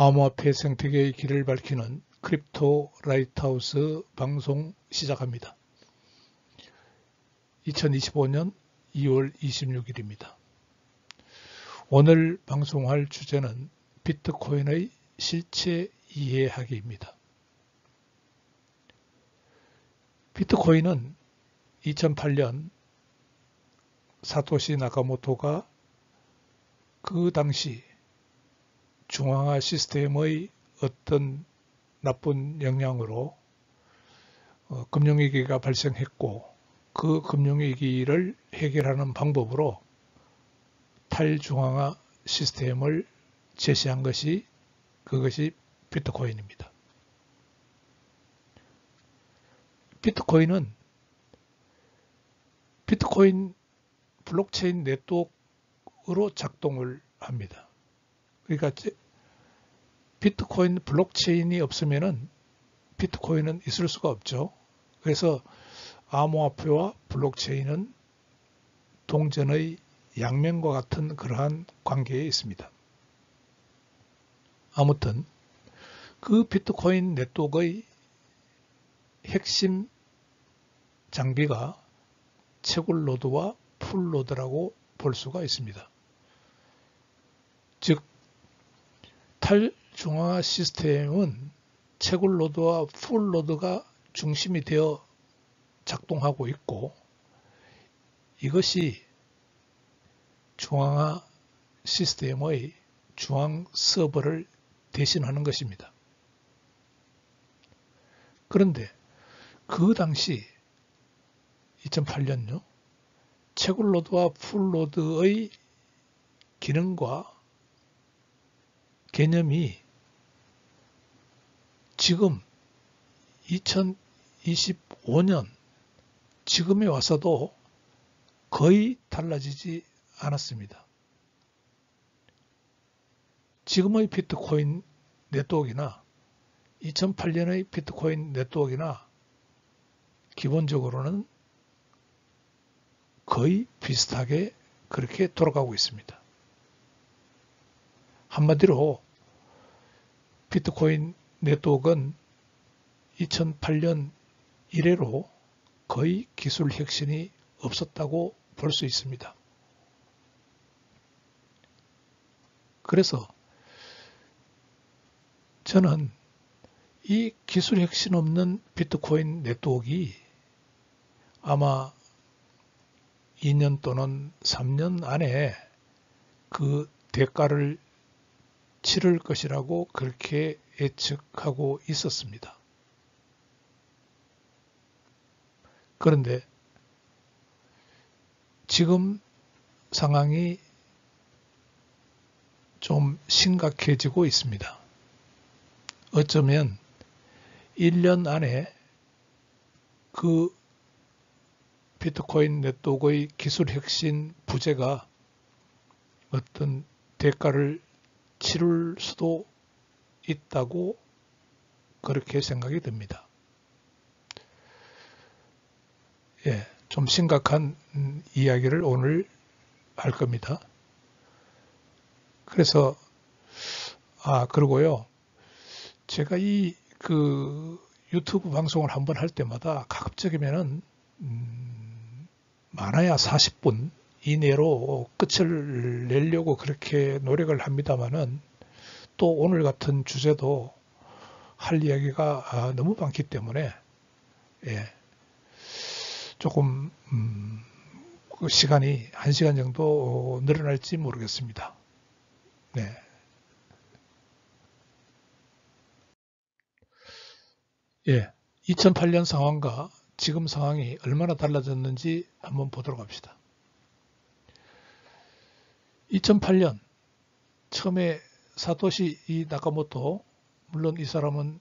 암호화폐 생태계의 길을 밝히는 크립토 라이트하우스 방송 시작합니다. 2025년 2월 26일입니다. 오늘 방송할 주제는 비트코인의 실체 이해하기입니다. 비트코인은 2008년 사토시 나카모토가 그 당시 중앙화 시스템의 어떤 나쁜 영향으로 금융위기가 발생했고, 그 금융위기를 해결하는 방법으로 탈중앙화 시스템을 제시한 것이 그것이 비트코인입니다. 비트코인은 비트코인 블록체인 네트워크로 작동을 합니다. 그러니까 비트코인 블록체인이 없으면은 비트코인은 있을 수가 없죠. 그래서 암호화폐와 블록체인은 동전의 양면과 같은 그러한 관계에 있습니다. 아무튼 그 비트코인 네트워크의 핵심 장비가 채굴로드와 풀로드라고 볼 수가 있습니다. 즉 탈중앙화 시스템은 채굴로드와 풀로드가 중심이 되어 작동하고 있고, 이것이 중앙화 시스템의 중앙 서버를 대신하는 것입니다. 그런데 그 당시 2008년요, 채굴로드와 풀로드의 기능과 개념이 지금 2025년 지금에 와서도 거의 달라지지 않았습니다. 지금의 비트코인 네트워크나 2008년의 비트코인 네트워크나 기본적으로는 거의 비슷하게 그렇게 돌아가고 있습니다. 한마디로 비트코인 네트워크는 2008년 이래로 거의 기술 혁신이 없었다고 볼 수 있습니다. 그래서 저는 이 기술 혁신 없는 비트코인 네트워크가 아마 2년 또는 3년 안에 그 대가를 치를 것이라고 그렇게 예측하고 있었습니다. 그런데 지금 상황이 좀 심각해지고 있습니다. 어쩌면 1년 안에 그 비트코인 네트워크의 기술 혁신 부재가 어떤 대가를 치를 수도 있다고 그렇게 생각이 듭니다. 좀 심각한 이야기를 오늘 할 겁니다. 그래서 그리고요, 제가 유튜브 방송을 한번 할 때마다 가급적이면은 많아야 40분 이내로 끝을 내려고 그렇게 노력을 합니다만은, 또 오늘 같은 주제도 할 이야기가 너무 많기 때문에 조금 그 시간이 1시간 정도 늘어날지 모르겠습니다. 2008년 상황과 지금 상황이 얼마나 달라졌는지 한번 보도록 합시다. 2008년 처음에 사토시 이 나카모토, 물론 이 사람은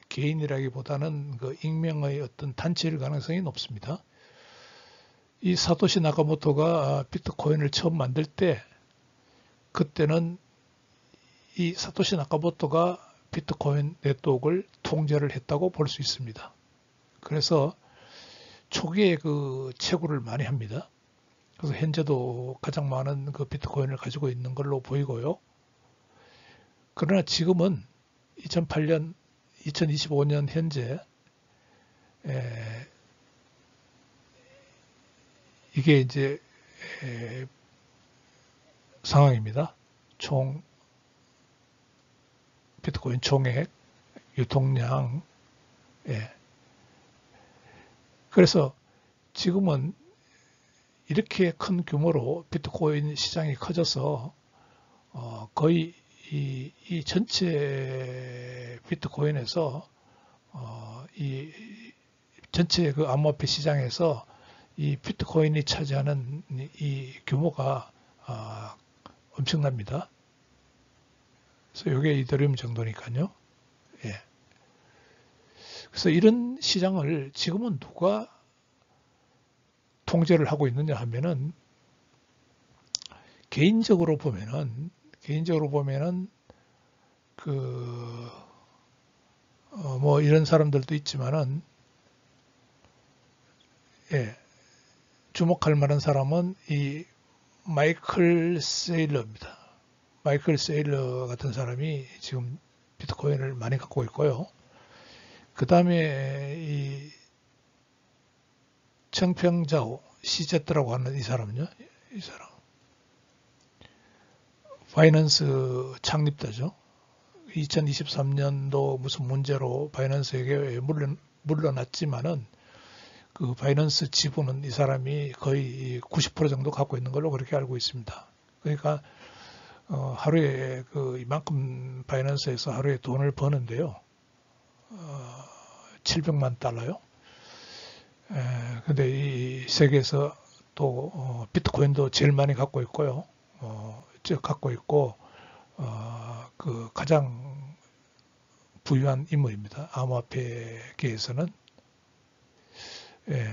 개인이라기보다는 그 익명의 어떤 단체일 가능성이 높습니다. 이 사토시 나카모토가 비트코인을 처음 만들 때, 그때는 이 사토시 나카모토가 비트코인 네트워크를 통제를 했다고 볼 수 있습니다. 그래서 초기에 그 채굴을 많이 합니다. 그래서 현재도 가장 많은 그 비트코인을 가지고 있는 걸로 보이고요. 그러나 지금은 2008년, 2025년 현재 이게 이제 상황입니다. 총 비트코인 총액, 유통량. 그래서 지금은 이렇게 큰 규모로 비트코인 시장이 커져서 거의 이 전체 비트코인에서 이 전체 그 암호화폐 시장에서 이 비트코인이 차지하는 이 규모가 엄청납니다. 그래서 이게 이더리움 정도니까요. 예. 그래서 이런 시장을 지금은 누가 통제를 하고 있느냐 하면은 개인적으로 보면은 뭐 이런 사람들도 있지만은 주목할 만한 사람은 이 마이클 세일러입니다. 마이클 세일러 같은 사람이 지금 비트코인을 많이 갖고 있고요. 그 다음에 이 청평자오 시제트라고 하는 이 사람은요. 이 사람 바이낸스 창립자죠. 2023년도 무슨 문제로 바이낸스에게 물러났지만은 그 바이낸스 지분은 이 사람이 거의 90% 정도 갖고 있는 걸로 그렇게 알고 있습니다. 그러니까 하루에 이만큼 바이낸스에서 하루에 돈을 버는데요. 700만 달러요. 근데 이 세계에서 또 비트코인도 제일 많이 갖고 있고요. 갖고 있고 그 가장 부유한 인물입니다. 암호화폐계에서는.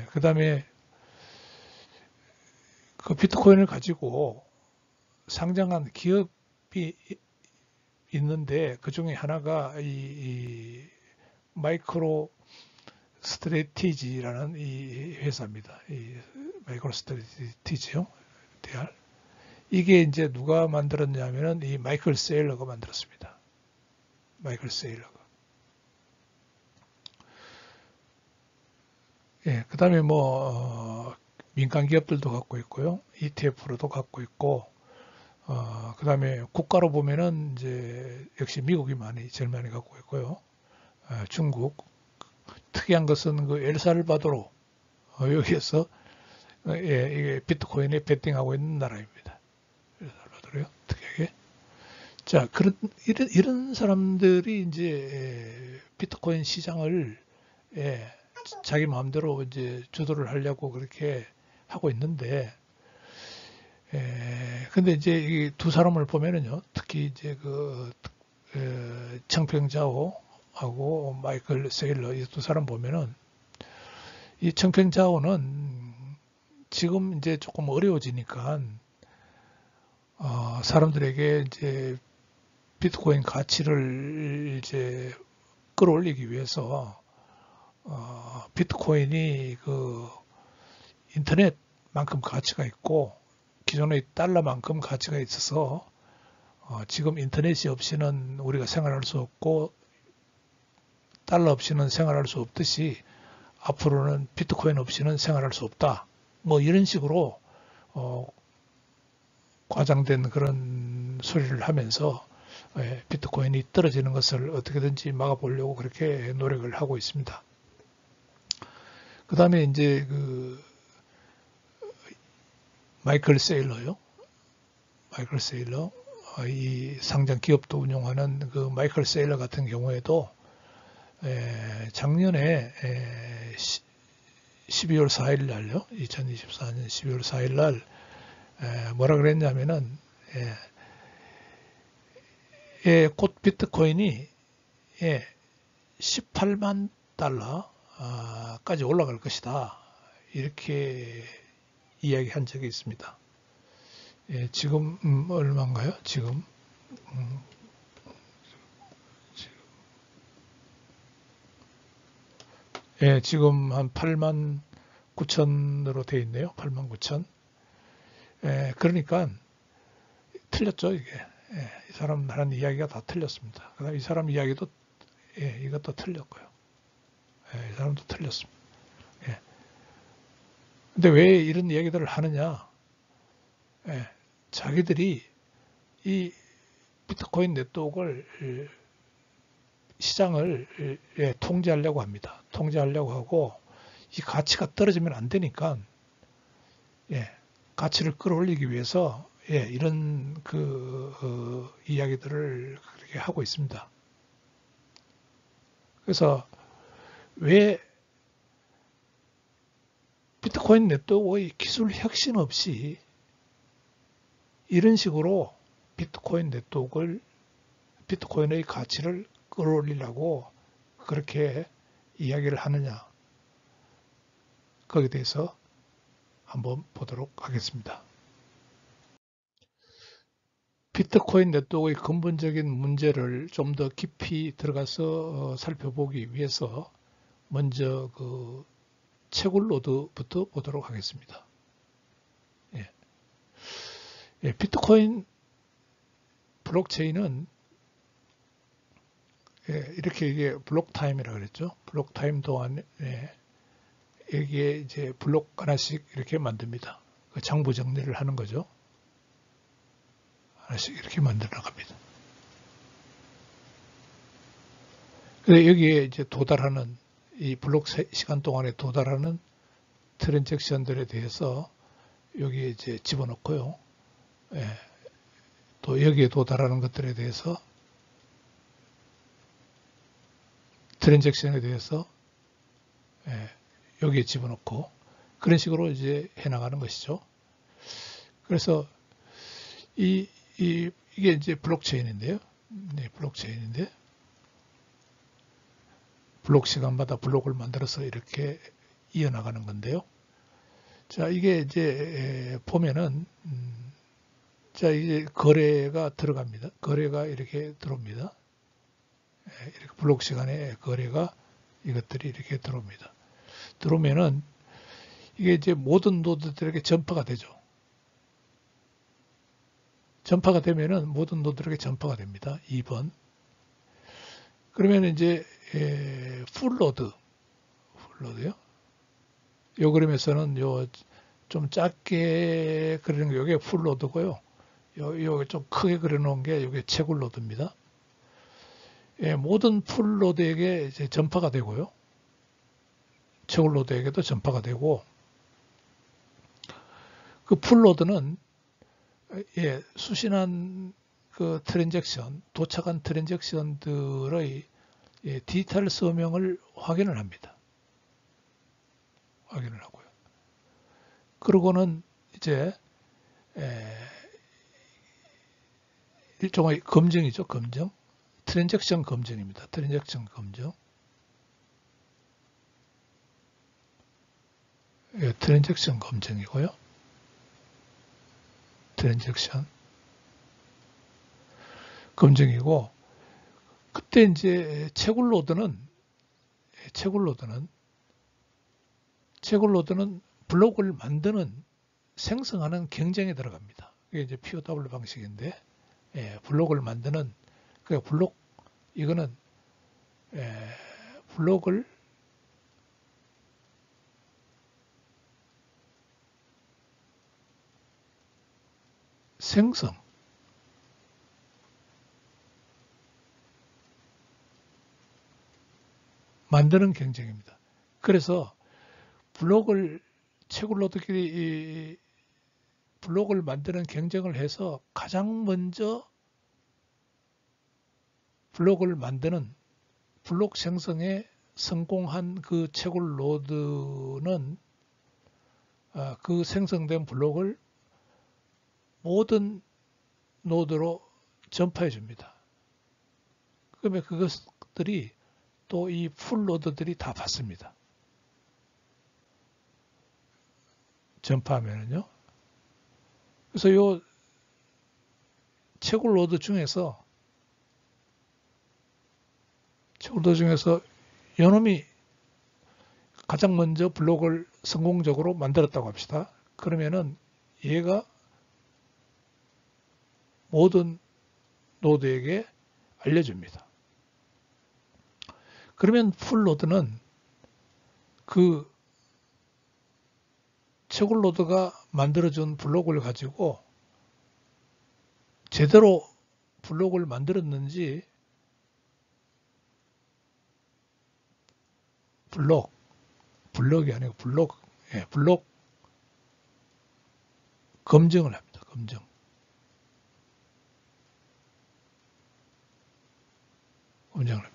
그 다음에 그 비트코인을 가지고 상장한 기업이 있는데 그 중에 하나가 이 마이크로 스트래티지라는 이 회사입니다. 이 마이크로 스트래티지요. DR. 이게 이제 누가 만들었냐면은 이 마이클 세일러가 만들었습니다. 마이클 세일러가. 그 다음에 뭐 민간 기업들도 갖고 있고요. ETF로도 갖고 있고, 그 다음에 국가로 보면은 이제 역시 미국이 제일 많이 갖고 있고요. 중국. 특이한 것은 그 엘살바도르 여기에서 이게 비트코인에 베팅하고 있는 나라입니다. 엘살바도르요. 특이하게. 자, 이런 사람들이 이제 비트코인 시장을 자기 마음대로 이제 주도를 하려고 그렇게 하고 있는데, 근데 이제 이 두 사람을 보면은요, 특히 이제 청평자오하고 마이클 세일러 이 두 사람 보면은 이 청평자오는 지금 이제 조금 어려워지니까 사람들에게 이제 비트코인 가치를 이제 끌어올리기 위해서 비트코인이 그 인터넷만큼 가치가 있고 기존의 달러만큼 가치가 있어서 지금 인터넷이 없이는 우리가 생활할 수 없고 달러 없이는 생활할 수 없듯이 앞으로는 비트코인 없이는 생활할 수 없다. 뭐 이런 식으로 과장된 그런 소리를 하면서 비트코인이 떨어지는 것을 어떻게든지 막아보려고 그렇게 노력을 하고 있습니다. 그 다음에 이제 마이클 세일러요. 마이클 세일러. 이 상장 기업도 운영하는 그 마이클 세일러 같은 경우에도 작년에 12월 4일 날요. 2024년 12월 4일 날 뭐라 그랬냐면은 곧 비트코인이 18만 달러까지 올라갈 것이다. 이렇게 이야기한 적이 있습니다. 지금 얼마인가요? 지금 지금 한 8만 9천으로 돼 있네요. 8만 9천. 그러니까 틀렸죠, 이게. 이 사람 하는 이야기가 다 틀렸습니다. 그다음 이 사람 이야기도 이것도 틀렸고요. 이 사람도 틀렸습니다. 근데 왜 이런 이야기들을 하느냐? 자기들이 이 비트코인 네트워크를 시장을 통제하려고 합니다. 통제하려고 하고 이 가치가 떨어지면 안 되니까 가치를 끌어올리기 위해서 이런 이야기들을 그렇게 하고 있습니다. 그래서 왜 비트코인 네트워크의 기술 혁신 없이 이런 식으로 비트코인 네트워크를 비트코인의 가치를 끌어올리려고 그렇게 이야기를 하느냐, 거기에 대해서 한번 보도록 하겠습니다. 비트코인 네트워크의 근본적인 문제를 좀 더 깊이 들어가서 살펴보기 위해서 먼저 그 채굴로드부터 보도록 하겠습니다. 비트코인 블록체인은 이렇게 이게 블록타임이라고 그랬죠. 블록타임 동안에 여기에 이제 블록 하나씩 이렇게 만듭니다. 그 장부 정리를 하는 거죠. 하나씩 이렇게 만들어 나갑니다. 그래서 여기에 이제 도달하는 이 블록 시간 동안에 도달하는 트랜잭션들에 대해서 여기에 이제 집어넣고요. 또 여기에 도달하는 것들에 대해서 트랜잭션에 대해서 여기에 집어넣고 그런 식으로 이제 해나가는 것이죠. 그래서 이게 이제 블록체인인데요. 블록체인인데 블록 시간마다 블록을 만들어서 이렇게 이어나가는 건데요. 자, 이게 이제 보면은 자, 이제 거래가 들어갑니다. 거래가 이렇게 들어옵니다. 이렇게 블록 시간에 거래가 이것들이 이렇게 들어옵니다. 들어오면은 이게 이제 모든 노드들에게 전파가 되죠. 전파가 되면은 모든 노드들에게 전파가 됩니다. 2번. 그러면 이제 풀로드요. 요 그림에서는 요 좀 작게 그리는 게 요게 풀로드고요. 요 좀 크게 그려놓은 게 요게 채굴로드입니다. 모든 풀로드에게 이제 전파가 되고요. 채굴로드에게도 전파가 되고 그 풀로드는 수신한 그 트랜잭션, 도착한 트랜잭션들의 디지털 서명을 확인을 합니다. 확인을 하고요. 그러고는 이제 일종의 검증이죠. 검증. 트랜잭션 검증입니다. 트랜잭션 검증. 트랜잭션 검증이고요. 트랜잭션 검증이고 그때 이제 채굴로드는 블록을 만드는 생성하는 경쟁에 들어갑니다. 이게 이제 POW 방식인데 블록을 만드는 그 블록 이거는 블록을 생성 만드는 경쟁입니다. 그래서 블록을 채굴로드끼리 블록을 만드는 경쟁을 해서 가장 먼저 블록을 만드는 블록 생성에 성공한 그 채굴로드는 그 생성된 블록을 모든 노드로 전파해 줍니다. 그러면 그것들이 또 이 풀노드들이 다 받습니다. 전파하면은요. 그래서 요 채굴로드 중에서 요놈이 가장 먼저 블록을 성공적으로 만들었다고 합시다. 그러면은 얘가 모든 노드에게 알려줍니다. 그러면 풀노드는 그 채굴 노드가 만들어준 블록을 가지고 제대로 블록을 만들었는지 블록이 아니고 블록 검증을 합니다. 검증을 합니다.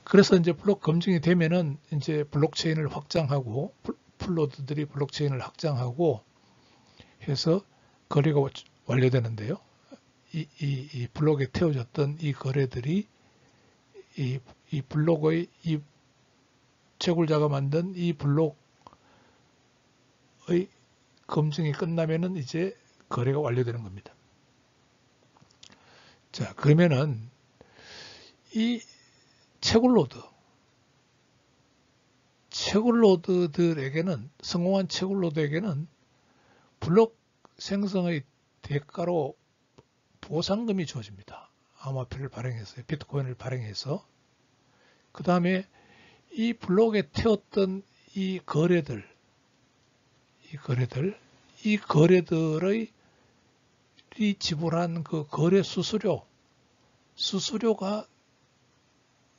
그래서 이제 블록 검증이 되면은 이제 블록체인을 확장하고 풀노드들이 블록체인을 확장하고 해서 거래가 완료되는데요. 이 블록에 태워졌던 이 거래들이 이 블록의 이 채굴자가 만든 이 블록의 검증이 끝나면은 이제 거래가 완료되는 겁니다. 자, 그러면은 이 채굴노드들에게는 성공한 채굴노드에게는 블록 생성의 대가로 보상금이 주어집니다. 암호화폐를 발행해서 비트코인을 발행해서 그 다음에 이 블록에 태웠던 이 거래들의 이 지불한 그 거래 수수료가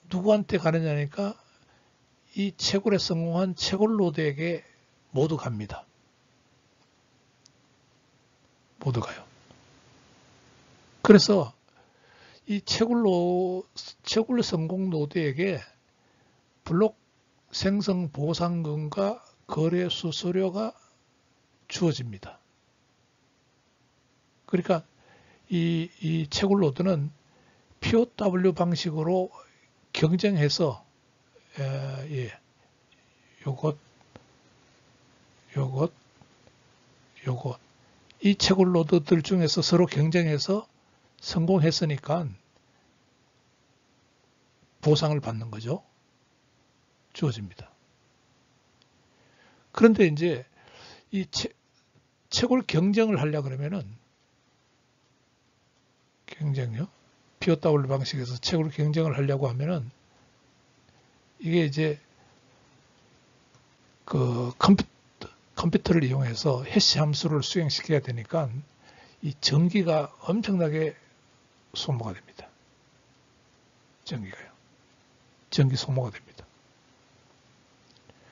누구한테 가느냐니까 이 채굴에 성공한 채굴노드에게 모두 갑니다. 모두 가요. 그래서 이 채굴 성공 노드에게 블록 생성 보상금과 거래 수수료가 주어집니다. 그러니까 이 채굴 노드는 POW 방식으로 경쟁해서 요것 이 채굴 노드들 중에서 서로 경쟁해서 성공했으니까 보상을 받는 거죠. 주어집니다. 그런데 이제 이 채굴 경쟁을 하려고 그러면은 경쟁요? POW 방식에서 채굴 경쟁을 하려고 하면은 이게 이제 그 컴퓨터를 이용해서 해시 함수를 수행시켜야 되니까 이 전기가 엄청나게 소모가 됩니다. 전기 소모가 됩니다.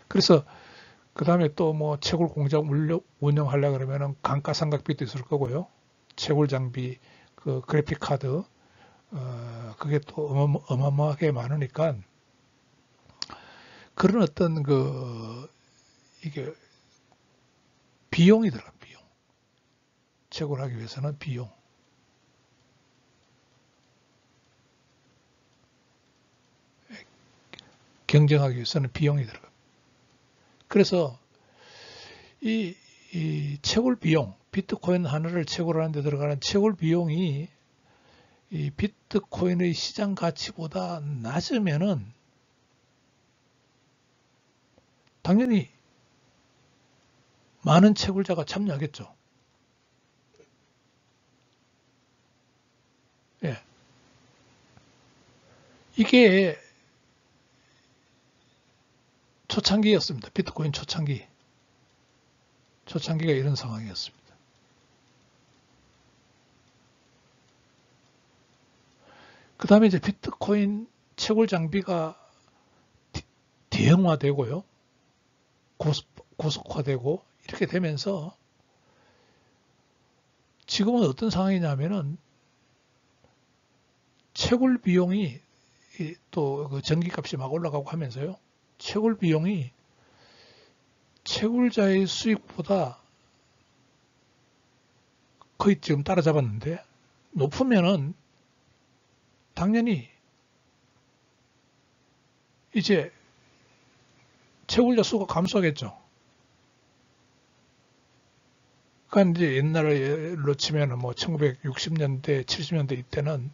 그래서 그 다음에 또 뭐 채굴 공장 운영하려고 그러면은 감가상각비도 있을 거고요. 채굴 장비, 그 그래픽 카드, 그게 또 어마어마하게 많으니까 그런 어떤 이게 비용이 들어갑니다. 비용. 채굴하기 위해서는 비용. 경쟁하기 위해서는 비용이 들어갑니다. 그래서 이 채굴 비용, 비트코인 하나를 채굴하는 데 들어가는 채굴 비용이 이 비트코인의 시장 가치보다 낮으면은 당연히 많은 채굴자가 참여하겠죠. 예. 이게 초창기였습니다. 비트코인 초창기가 이런 상황이었습니다. 그 다음에 이제 비트코인 채굴 장비가 대형화되고요. 고속화되고 이렇게 되면서 지금은 어떤 상황이냐면은 채굴 비용이 또 그 전기값이 막 올라가고 하면서요. 채굴 비용이 채굴자의 수익보다 거의 지금 따라잡았는데 높으면은 당연히 이제 채굴자 수가 감소하겠죠. 그러니까 이제 옛날로 치면은 뭐 1960년대, 70년대 이때는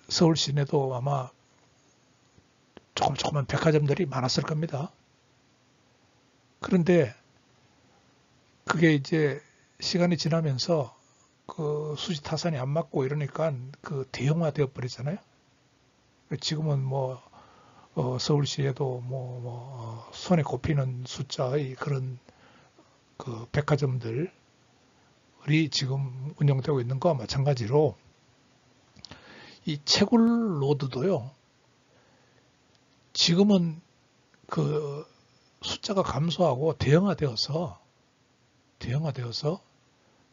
서울 시내도 아마 조그만 백화점들이 많았을 겁니다. 그런데 그게 이제 시간이 지나면서 그 수지 타산이 안 맞고 이러니까 그 대형화 되어 버리잖아요. 지금은 뭐 서울시에도 손에 꼽히는 숫자의 그런 그 백화점들이 지금 운영되고 있는 거와 마찬가지로 이 채굴 로드도요. 지금은 그 숫자가 감소하고 대형화되어서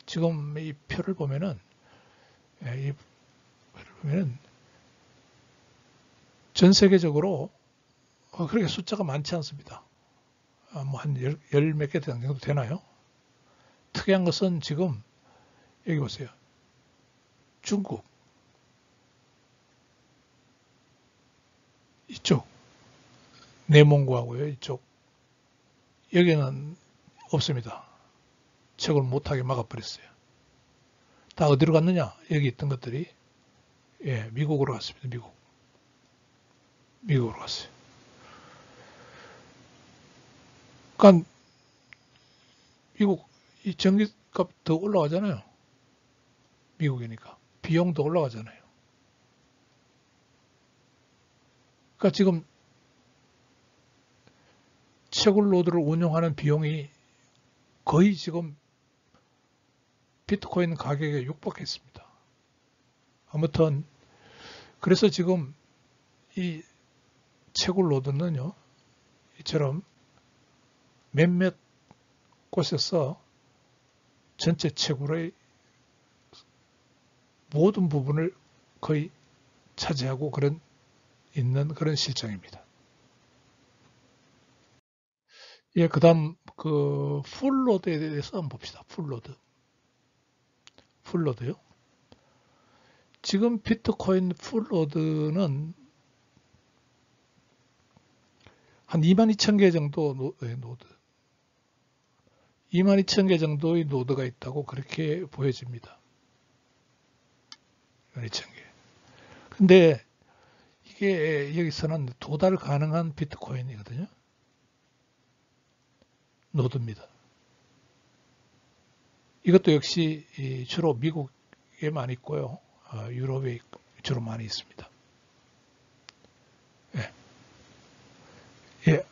지금 이 표를 보면은 전 세계적으로 그렇게 숫자가 많지 않습니다. 뭐 한 열 몇 개 정도 되나요? 특이한 것은 지금 여기 보세요. 중국 이쪽 내몽고하고요. 이쪽 여기는 없습니다. 채굴 못하게 막아버렸어요. 다 어디로 갔느냐? 여기 있던 것들이 미국으로 갔습니다. 미국으로 갔어요. 그러니까 미국 이 전기값 더 올라가잖아요. 미국이니까 비용도 올라가잖아요. 그러니까 지금 채굴 노드를 운영하는 비용이 거의 지금 비트코인 가격에 육박했습니다. 아무튼 그래서 지금 이 채굴 노드는요, 이처럼 몇몇 곳에서 전체 채굴의 모든 부분을 거의 차지하고 있는 그런 실정입니다. 예, 그 다음 그 풀로드에 대해서 한번 봅시다. 풀로드요. 지금 비트코인 풀로드는 한 22,000개 정도 노드. 22,000개 정도의 노드가 있다고 그렇게 보여집니다. 22,000개. 근데 이게 여기서는 도달 가능한 비트코인이거든요. 노드입니다. 이것도 역시 주로 미국에만 있고요. 유럽에 주로 많이 있습니다. 예. 예.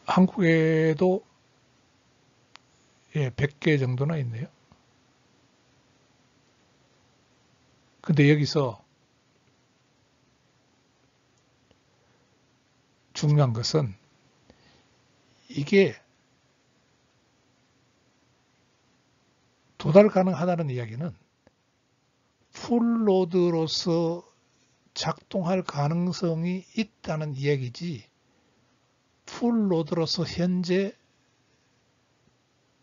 한국에도 100개 정도나 있네요. 근데 여기서 중요한 것은 이게 도달 가능하다는 이야기는 풀로드로서 작동할 가능성이 있다는 이야기지, 풀로드로서 현재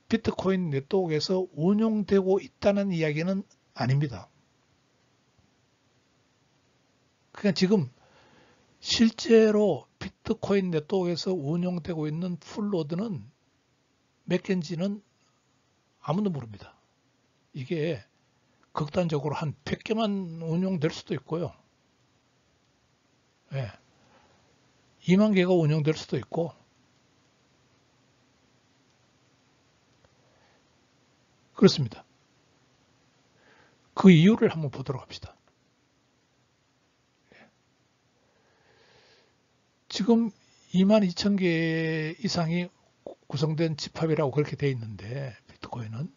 비트코인 네트워크에서 운용되고 있다는 이야기는 아닙니다. 그러니까 지금 실제로 비트코인 네트워크에서 운용되고 있는 풀로드는 몇 개인지는 아무도 모릅니다. 이게 극단적으로 한 100개만 운용될 수도 있고요. 2만 개가 운영될 수도 있고, 그렇습니다. 그 이유를 한번 보도록 합시다. 지금 22,000개 이상이 구성된 집합이라고 그렇게 되어 있는데, 비트코인은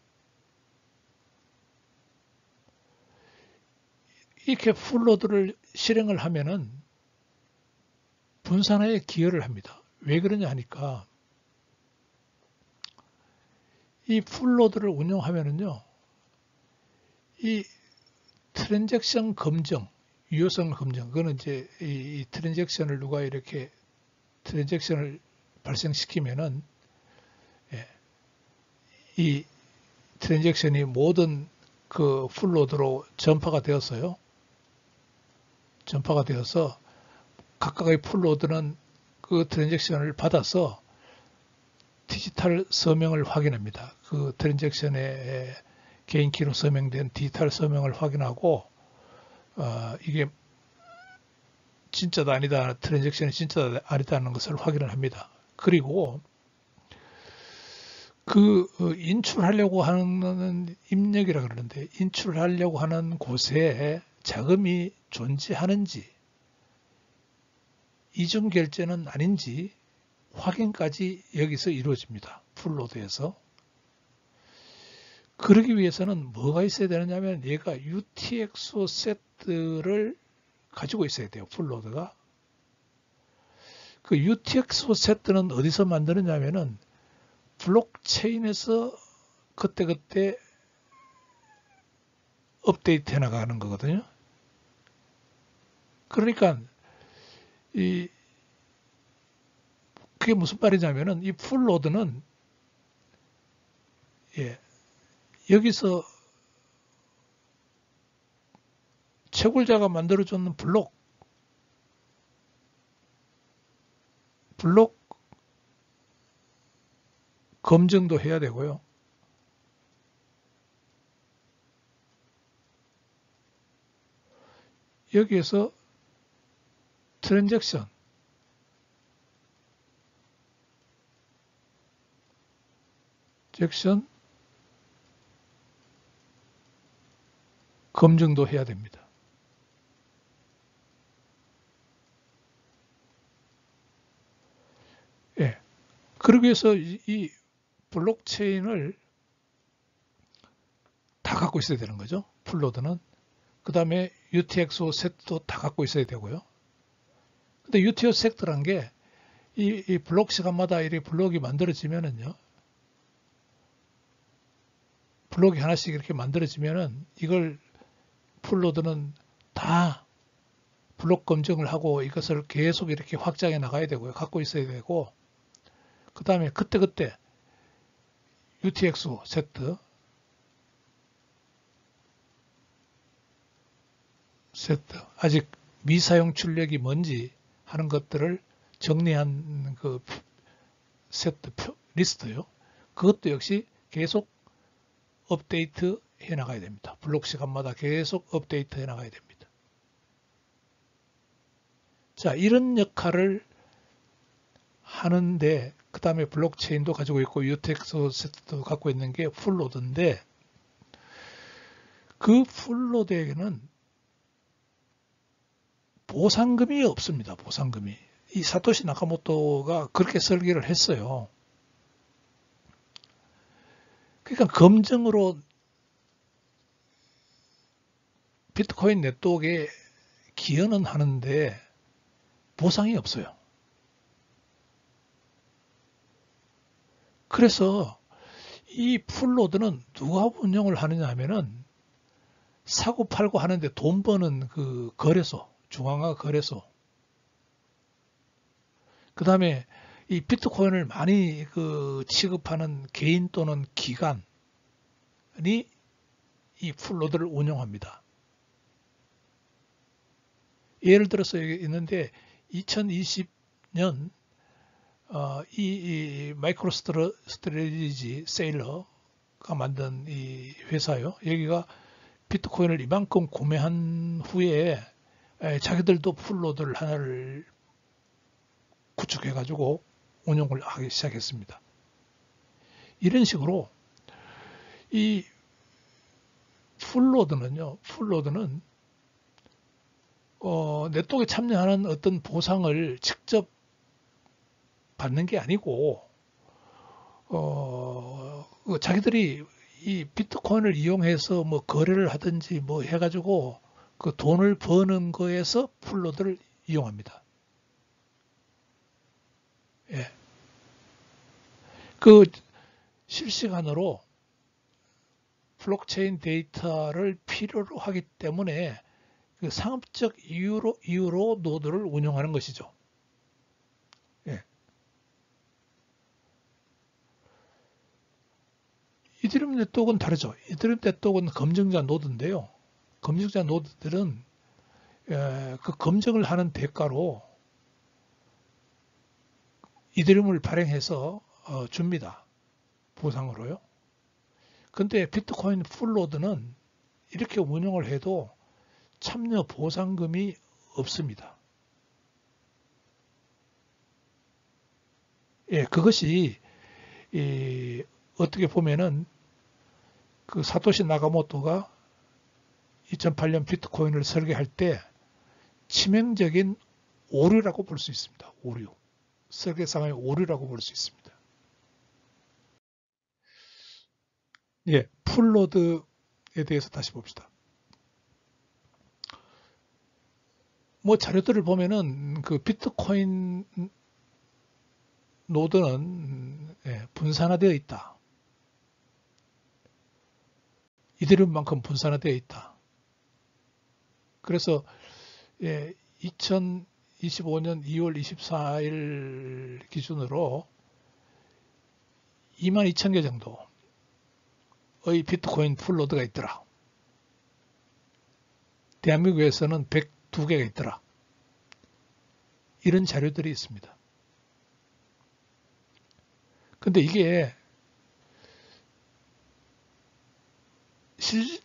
이렇게 풀로드를 실행을 하면은 분산화에 기여를 합니다. 왜 그러냐 하니까 이 풀로드를 운영하면은요, 이 트랜잭션 검증, 유효성 검증, 그거는 이제 이 트랜잭션을 누가 이렇게 트랜잭션을 발생시키면은 이 트랜잭션이 모든 그 풀로드로 전파가 되어서 각각의 풀로드는 그 트랜잭션을 받아서 디지털 서명을 확인합니다. 그 트랜잭션에 개인키로 서명된 디지털 서명을 확인하고 이게 진짜다 아니다, 트랜잭션이 진짜다 아니다는 것을 확인을 합니다. 그리고 인출하려고 하는 입력이라 그러는데 인출하려고 하는 곳에 자금이 존재하는지 이중 결제는 아닌지 확인까지 여기서 이루어집니다. 풀로드에서. 그러기 위해서는 뭐가 있어야 되느냐면 얘가 UTXO 세트를 가지고 있어야 돼요. 풀로드가. 그 UTXO 세트는 어디서 만드느냐면은 블록체인에서 그때그때 업데이트 해 나가는 거거든요. 그러니까 그게 무슨 말이냐면은 이 풀로드는 여기서 채굴자가 만들어주는 블록 검증도 해야 되고요. 여기에서 트랜잭션 검증도 해야 됩니다. 그러기 위해서 이 블록체인을 다 갖고 있어야 되는 거죠. 풀로드는. 그 다음에 UTXO 세트도 다 갖고 있어야 되고요. 근데 UTXO 세트란 게 이 블록 시간마다 이 블록이 만들어지면은요. 블록이 하나씩 이렇게 만들어지면은 이걸 풀로드는 다 블록 검증을 하고 이것을 계속 이렇게 확장해 나가야 되고요. 갖고 있어야 되고 그 다음에 그때그때 UTXO 세트 아직 미사용 출력이 뭔지 하는 것들을 정리한 그 세트 리스트요. 그것도 역시 계속 업데이트 해 나가야 됩니다. 블록 시간마다 계속 업데이트 해 나가야 됩니다. 자, 이런 역할을 하는데 그 다음에 블록체인도 가지고 있고 UTXO 세트도 갖고 있는 게 풀로드인데 그 풀로드에게는 보상금이 없습니다. 보상금이. 이 사토시 나카모토가 그렇게 설계를 했어요. 그러니까 검증으로 비트코인 네트워크에 기여는 하는데 보상이 없어요. 그래서 이 풀로드는 누가 운영을 하느냐 하면은 사고 팔고 하는데 돈 버는 그 거래소, 중앙화 거래소. 그 다음에 이 비트코인을 많이 취급하는 개인 또는 기관이 이 풀로드를 운영합니다. 예를 들어서 여기 있는데 2020년 이 마이크로 스트래티지 세일러가 만든 이 회사요. 여기가 비트코인을 이만큼 구매한 후에 자기들도 풀로드를 하나를 구축해가지고 운영을 하기 시작했습니다. 이런 식으로 이 풀로드는 네트워크에 참여하는 어떤 보상을 직접 받는 게 아니고 자기들이 이 비트코인을 이용해서 뭐 거래를 하든지 뭐 해가지고 그 돈을 버는 거에서 풀로드를 이용합니다. 예. 그 실시간으로 블록체인 데이터를 필요로 하기 때문에 그 상업적 이유로 노드를 운영하는 것이죠. 예. 이더리움 네트워크는 다르죠. 이더리움 네트워크는 검증자 노드인데요. 검증자 노드들은 그 검증을 하는 대가로 이더리움을 발행해서 줍니다. 보상으로요. 근데 비트코인 풀로드는 이렇게 운영을 해도 참여 보상금이 없습니다. 예, 그것이 어떻게 보면은 그 사토시 나카모토가 2008년 비트코인을 설계할 때 치명적인 오류라고 볼 수 있습니다. 오류. 설계상의 오류라고 볼 수 있습니다. 예, 풀노드에 대해서 다시 봅시다. 뭐 자료들을 보면은 그 비트코인 노드는 분산화되어 있다. 이더리움만큼 분산화되어 있다. 그래서 2025년 2월 24일 기준으로 22,000개 정도의 비트코인 풀노드가 있더라. 대한민국에서는 102개가 있더라. 이런 자료들이 있습니다. 근데 이게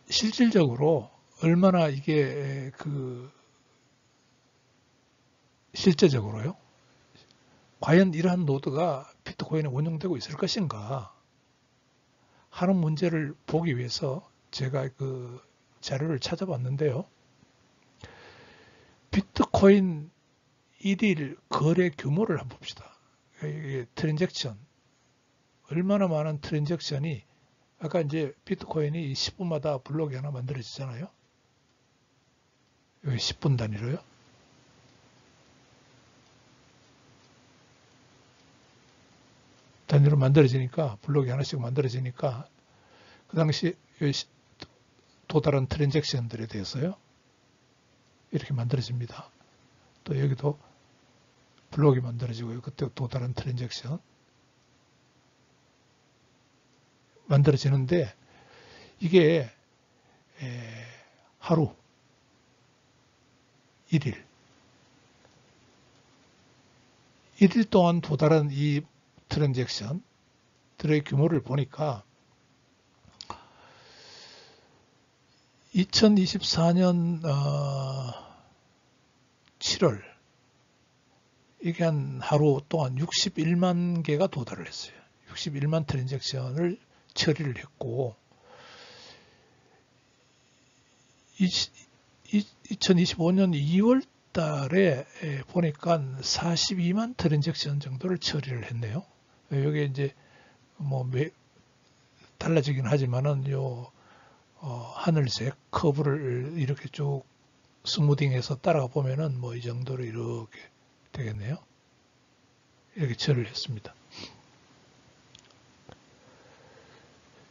실질적으로 얼마나 이게 실제적으로요? 과연 이러한 노드가 비트코인에 운영되고 있을 것인가 하는 문제를 보기 위해서 제가 그 자료를 찾아봤는데요. 비트코인 1일 거래 규모를 한번 봅시다. 이게 트랜잭션. 얼마나 많은 트랜잭션이 아까 이제 비트코인이 10분마다 블록이 하나 만들어지잖아요. 여기 10분 단위로요. 단위로 만들어지니까 블록이 하나씩 만들어지니까 그 당시 또 다른 트랜잭션들에 대해서요. 이렇게 만들어집니다. 또 여기도 블록이 만들어지고요. 그때 또 다른 트랜잭션 만들어지는데 이게 하루 1일 동안 도달한 이 트랜잭션들의 규모를 보니까 2024년 7월 이게 한 하루 동안 61만 개가 도달을 했어요. 61만 트랜잭션을 처리를 했고 2025년 2월 달에 보니까 42만 트랜잭션 정도를 처리를 했네요. 여기 이제 뭐 달라지긴 하지만은 요 하늘색 커브를 이렇게 쭉 스무딩해서 따라가 보면은 뭐 이 정도로 이렇게 되겠네요. 이렇게 처리를 했습니다.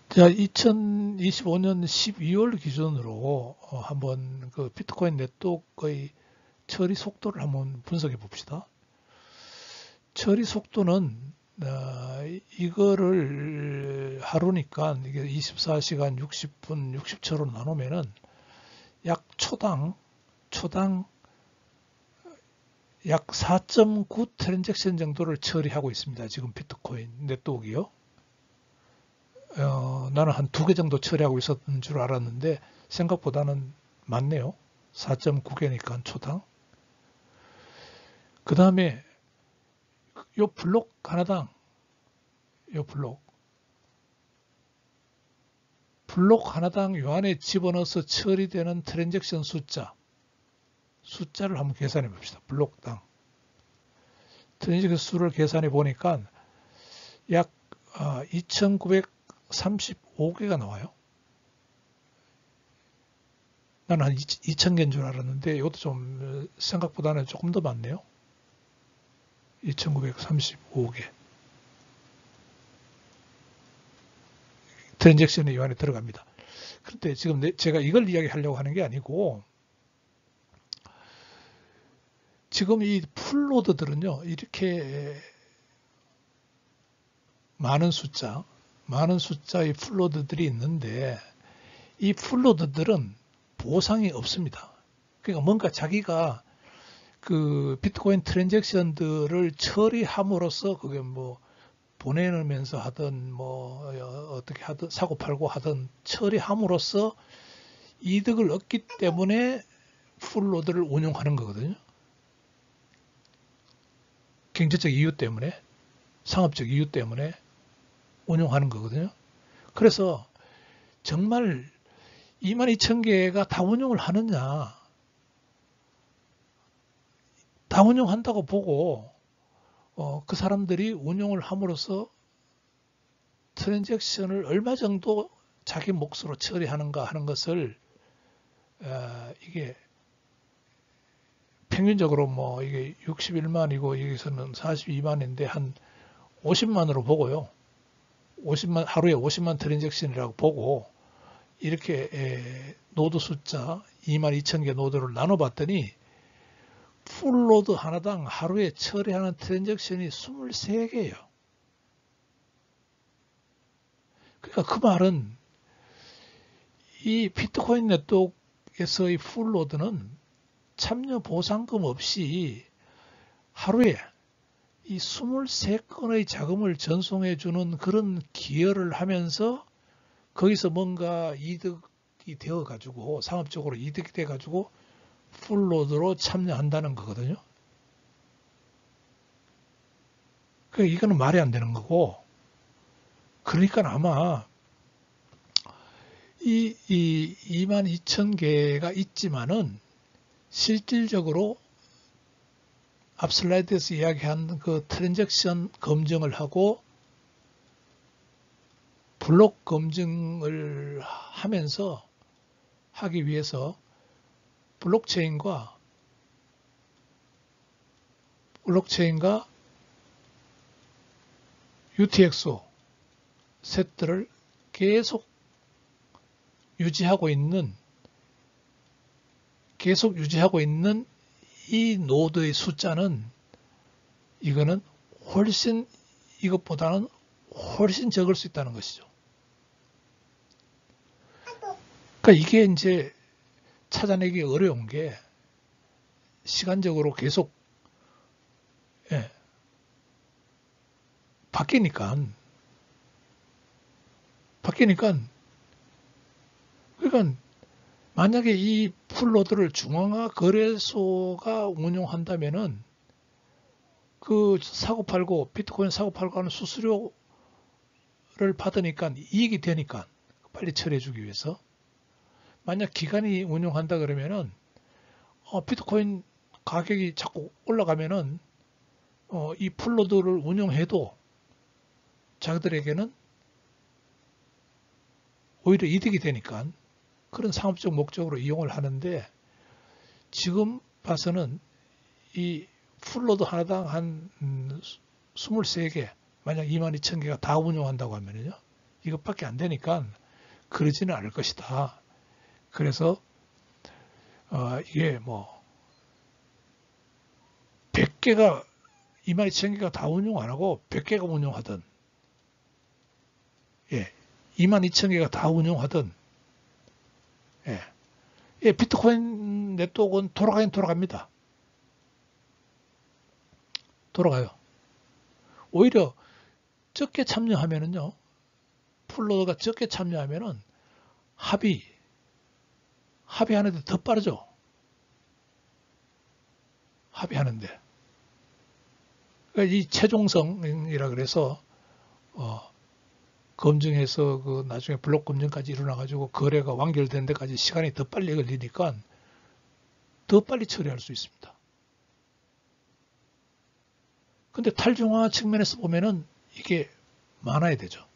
자, 2025년 12월 기준으로 한번 그 비트코인 네트워크의 처리 속도를 한번 분석해 봅시다. 처리 속도는 이거를 하루니까 이게 24시간 60분 60초로 나누면은 약 초당 약 4.9 트랜잭션 정도를 처리하고 있습니다. 지금 비트코인 네트워크요. 나는 한 2개 정도 처리하고 있었던 줄 알았는데 생각보다는 많네요. 4.9개니까 초당. 그 다음에 요 블록 하나당 블록 하나당 요 안에 집어넣어서 처리되는 트랜잭션 숫자를 한번 계산해 봅시다. 블록당 트랜잭션 수를 계산해 보니까 약 2,935개가 나와요. 나는 한 2,000개인 줄 알았는데 이것도 좀 생각보다는 조금 더 많네요. 2,935개 트랜잭션이 이 안에 들어갑니다. 그런데 지금 제가 이걸 이야기하려고 하는 게 아니고 지금 이 풀노드들은요. 이렇게 많은 숫자의 풀노드들이 있는데 이 풀노드들은 보상이 없습니다. 그러니까 뭔가 자기가 그 비트코인 트랜잭션들을 처리함으로써 그게 뭐 보내면서 하든 뭐 어떻게 하든 사고 팔고 하든 처리함으로써 이득을 얻기 때문에 풀노드를 운용하는 거거든요. 경제적 이유 때문에, 상업적 이유 때문에 운용하는 거거든요. 그래서 정말 22,000개가 다 운용을 하느냐, 다 운용한다고 보고 그 사람들이 운용을 함으로써 트랜잭션을 얼마 정도 자기 몫으로 처리하는가 하는 것을 이게 평균적으로 뭐 이게 61만이고 여기서는 42만인데 한 50만으로 보고요. 50만 하루에 50만 트랜잭션이라고 보고 이렇게 노드 숫자 22,000개 노드를 나눠봤더니 풀로드 하나당 하루에 처리하는 트랜잭션이 23개예요. 그러니까 그 말은 이 비트코인 네트워크에서의 풀로드는 참여 보상금 없이 하루에 이 23건의 자금을 전송해 주는 그런 기여를 하면서 거기서 뭔가 이득이 되어 가지고 상업적으로 이득이 돼 가지고 풀로드로 참여한다는 거거든요. 그러니까 이거는 말이 안 되는 거고, 그러니까 아마 이 22,000개가 있지만은 실질적으로 앞 슬라이드에서 이야기한 그 트랜잭션 검증을 하고 블록 검증을 하면서 하기 위해서 블록체인과 UTXO 셋들을 계속 유지하고 있는 이 노드의 숫자는 이거는 훨씬 이것보다는 훨씬 적을 수 있다는 것이죠. 그러니까 이게 이제 찾아내기 어려운 게 시간적으로 계속 바뀌니까 그러니까 만약에 이 풀로드를 중앙화 거래소가 운용한다면은 그 사고팔고 비트코인 사고팔고 하는 수수료를 받으니까 이익이 되니까 빨리 처리해 주기 위해서 만약 기관이 운용한다 그러면은 비트코인 가격이 자꾸 올라가면은 이 풀로드를 운용해도 자기들에게는 오히려 이득이 되니까 그런 상업적 목적으로 이용을 하는데 지금 봐서는 이 풀로드 하나당 한 23개 만약 22,000개가 다 운용한다고 하면요 이것밖에 안 되니까 그러지는 않을 것이다. 그래서 이게 뭐 100개가 22,000개가 다 운용 안 하고 100개가 운용하든 22,000개가 다 운용하든 비트코인 네트워크는 돌아가긴 돌아갑니다. 돌아가요. 오히려 적게 참여하면은요, 풀로드가 적게 참여하면은 합의하는데 더 빠르죠. 합의하는데. 그러니까 이 최종성이라 그래서 검증해서 그 나중에 블록 검증까지 일어나가지고 거래가 완결된 데까지 시간이 더 빨리 걸리니까 더 빨리 처리할 수 있습니다. 근데 탈중앙화 측면에서 보면은 이게 많아야 되죠.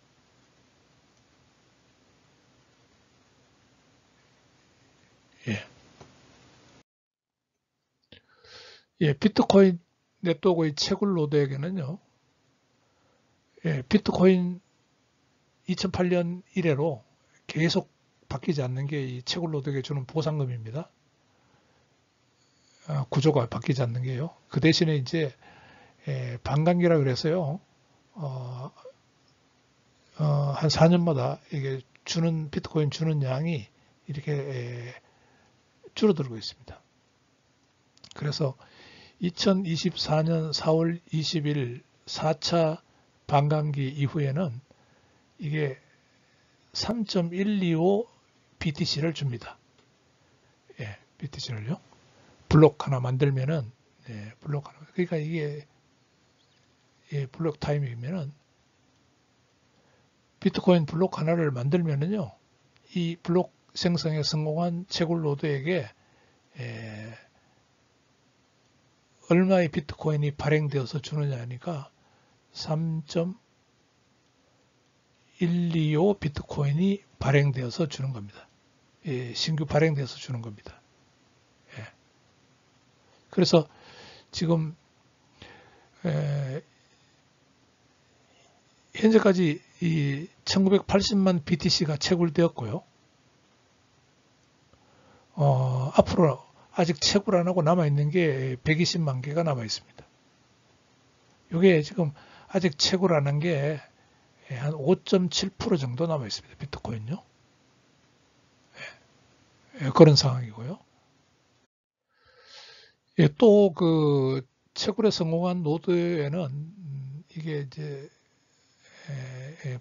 비트코인 네트워크의 채굴 노드에게는요, 비트코인 2008년 이래로 계속 바뀌지 않는 게 이 채굴 노드에게 주는 보상금입니다. 구조가 바뀌지 않는 게요. 그 대신에 이제 반감기라 그래서요, 한 4년마다 이게 비트코인 주는 양이 이렇게 줄어들고 있습니다. 그래서 2024년 4월 20일 4차 반감기 이후에는 이게 3.125 BTC를 줍니다. BTC를요. 블록 하나 만들면은, 블록 하나. 그러니까 이게, 블록 타임이면은, 비트코인 블록 하나를 만들면은요, 이 블록 생성에 성공한 채굴 노드에게 얼마의 비트코인이 발행되어서 주느냐 하니까 3.125 비트코인이 발행되어서 주는 겁니다. 신규 발행되어서 주는 겁니다. 그래서 지금 현재까지 이 1980만 BTC가 채굴되었고요. 앞으로 아직 채굴 안 하고 남아있는 게 120만 개가 남아있습니다. 이게 지금 아직 채굴 안 한 게 한 5.7% 정도 남아있습니다. 비트코인요. 그런 상황이고요. 또 그 채굴에 성공한 노드에는 이게 이제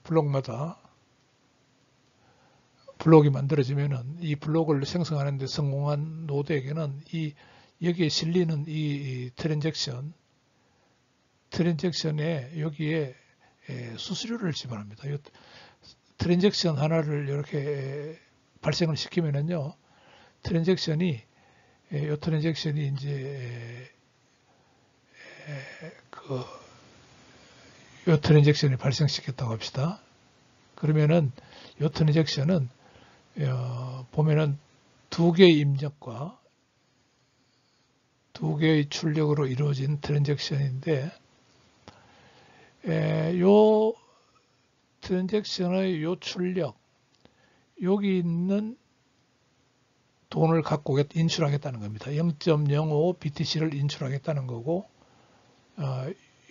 블록마다 블록이 만들어지면은 이 블록을 생성하는 데 성공한 노드에게는 여기에 실리는 이 트랜잭션에 여기에 수수료를 지불합니다. 이 트랜잭션 하나를 이렇게 발생을 시키면은요, 트랜잭션이 이제 요 트랜잭션을 발생시켰다고 합시다. 그러면은 요 트랜잭션은 보면은 두 개의 입력과 두 개의 출력으로 이루어진 트랜잭션인데, 요 트랜잭션의 요 출력, 여기 있는 돈을 갖고 인출하겠다는 겁니다. 0.05 BTC를 인출하겠다는 거고,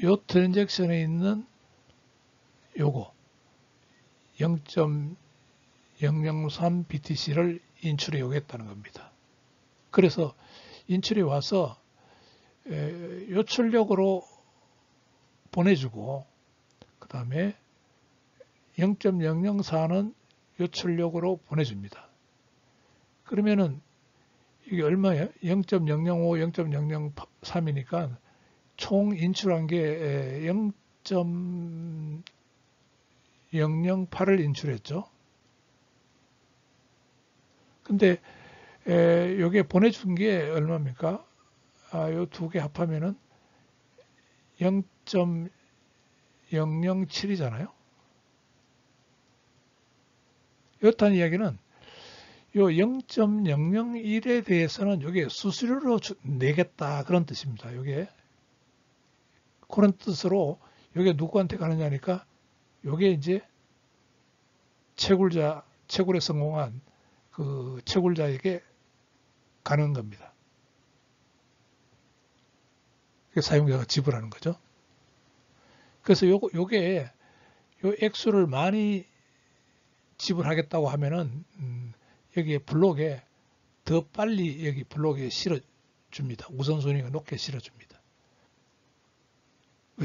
요 트랜잭션에 있는 요거 0.003 BTC를 인출해 오겠다는 겁니다. 그래서 인출이 와서 요 출력으로 보내주고, 그 다음에 0.004는 요 출력으로 보내줍니다. 그러면은 이게 얼마예요? 0.005, 0.003이니까 총 인출한 게 0.008을 인출했죠. 근데 요게 보내준 게 얼마입니까? 요 두 개 합하면은 0.007이잖아요. 이렇다는 이야기는 요 0.001에 대해서는 요게 수수료로 내겠다, 그런 뜻입니다. 요게 그런 뜻으로 요게 누구한테 가느냐니까 요게 이제 채굴에 성공한 그 채굴자에게 가는 겁니다. 사용자가 지불하는 거죠. 그래서 요게 요 액수를 많이 지불하겠다고 하면은 여기에 블록에 더 빨리 여기 블록에 실어줍니다. 우선순위가 높게 실어줍니다.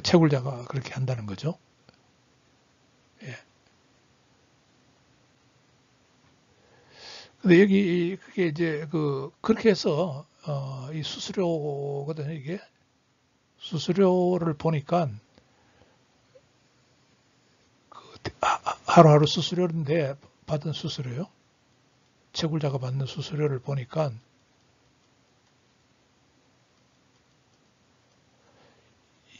채굴자가 그렇게 한다는 거죠. 예. 근데 여기 그게 이제 그렇게 해서 이 수수료거든요. 이게 수수료를 보니까 하루하루 수수료인데 받은 수수료요. 채굴자가 받는 수수료를 보니까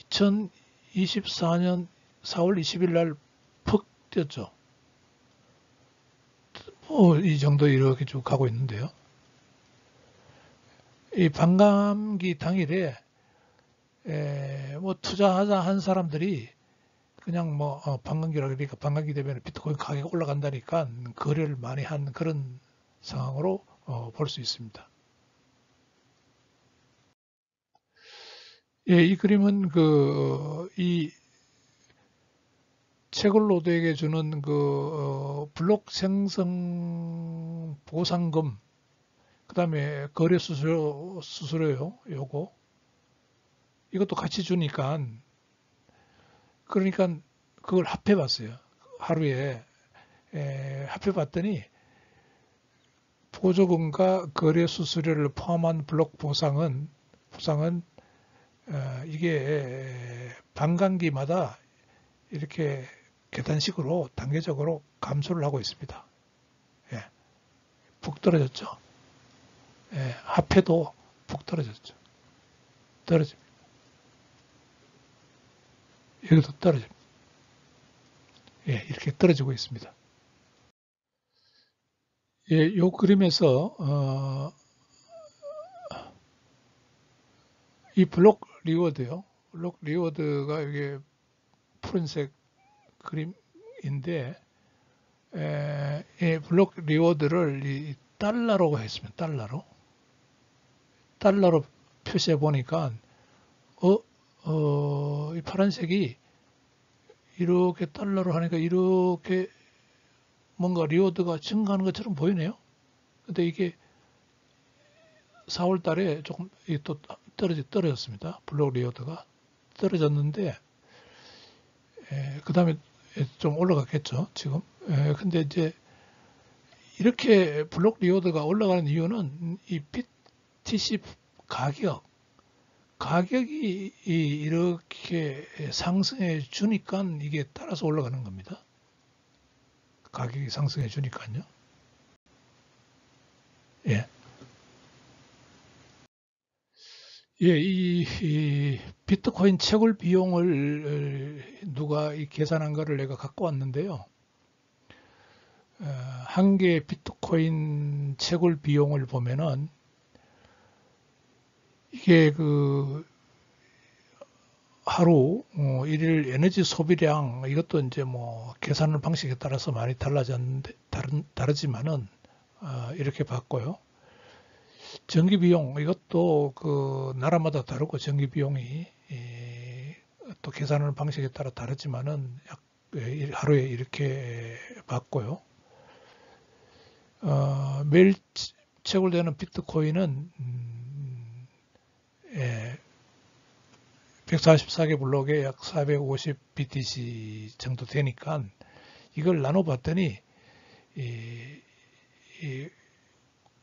2024년 4월 20일 날 푹 뛰었죠. 이 정도 이렇게 쭉 가고 있는데요. 이 반감기 당일에 뭐 투자하자 한 사람들이 그냥 뭐 반감기라 그러니까 반감기 되면 비트코인 가격이 올라간다니까 거래를 많이 한 그런 상황으로 볼 수 있습니다. 예, 이 그림은 이 채굴노드에게 주는 블록 생성 보상금, 그 다음에 거래 수수료요, 요거. 이것도 같이 주니까, 그러니까 그걸 합해 봤어요. 하루에, 합해 봤더니, 보조금과 거래 수수료를 포함한 블록 보상은 이게 반감기마다 이렇게 계단식으로 단계적으로 감소를 하고 있습니다. 예, 푹 떨어졌죠. 예, 화폐도 푹 떨어졌죠. 떨어집니다. 여기도 떨어집니다. 예, 이렇게 떨어지고 있습니다. 예, 요 그림에서 이 블록 리워드요. 블록 리워드가 이게 푸른색 그림인데 이 블록 리워드를 이 달러로 했습니다. 달러로 표시해 보니까 이 파란색이 이렇게 달러로 하니까 이렇게 뭔가 리워드가 증가하는 것처럼 보이네요. 근데 이게 4월 달에 조금 또 떨어졌습니다. 블록 리워드가 떨어졌는데 그 다음에 좀 올라갔겠죠, 지금. 근데 이제 이렇게 블록 리워드가 올라가는 이유는 이 BTC 가격이 이렇게 상승해 주니까 이게 따라서 올라가는 겁니다. 가격이 상승해 주니까요. 예. 예, 이 비트코인 채굴 비용을 누가 계산한 거를 내가 갖고 왔는데요. 한 개 비트코인 채굴 비용을 보면은 이게 그 하루 일일 에너지 소비량 이것도 이제 뭐 계산하는 방식에 따라서 많이 다르지만은 이렇게 봤고요. 전기 비용 이것도 그 나라마다 다르고 전기 비용이 또 계산하는 방식에 따라 다르지만은 하루에 이렇게 봤고요. 매일 채굴되는 비트코인은 144개 블록에 약 450 BTC 정도 되니까 이걸 나눠봤더니 이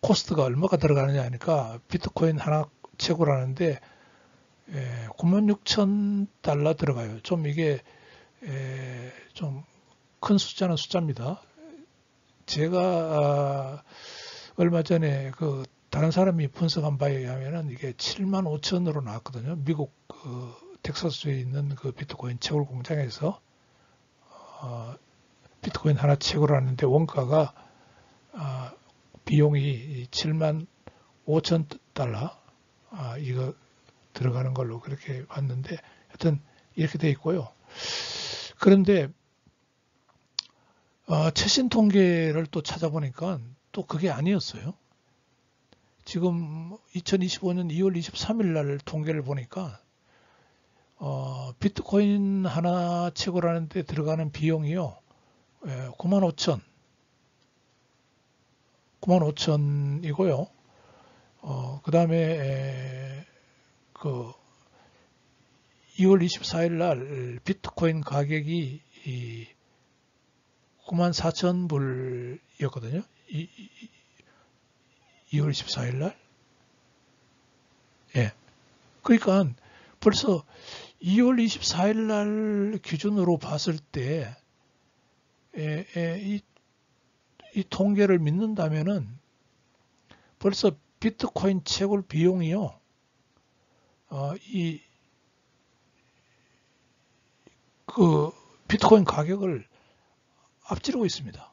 코스트가 얼마가 들어가느냐 하니까 비트코인 하나 채굴하는데 96,000달러 들어가요. 좀 이게 좀 큰 숫자는 숫자입니다. 제가 얼마 전에 그 다른 사람이 분석한 바에 의하면은 이게 75,000으로 나왔거든요. 미국 그 텍사스주에 있는 그 비트코인 채굴 공장에서 비트코인 하나 채굴하는데 원가가 비용이 75,000달러 이거 들어가는 걸로 그렇게 봤는데 하여튼 이렇게 돼 있고요. 그런데 최신 통계를 또 찾아보니까 또 그게 아니었어요. 지금 2025년 2월 23일 날 통계를 보니까 비트코인 하나 채굴하는데 들어가는 비용이요 95,000이고요. 그 다음에 그 2월 24일 날 비트코인 가격이 94,000불이었거든요. 2월 24일 날. 예. 그러니까 벌써 2월 24일 날 기준으로 봤을 때 이 통계를 믿는다면은 벌써 비트코인 채굴 비용이요. 그 비트코인 가격을 앞지르고 있습니다.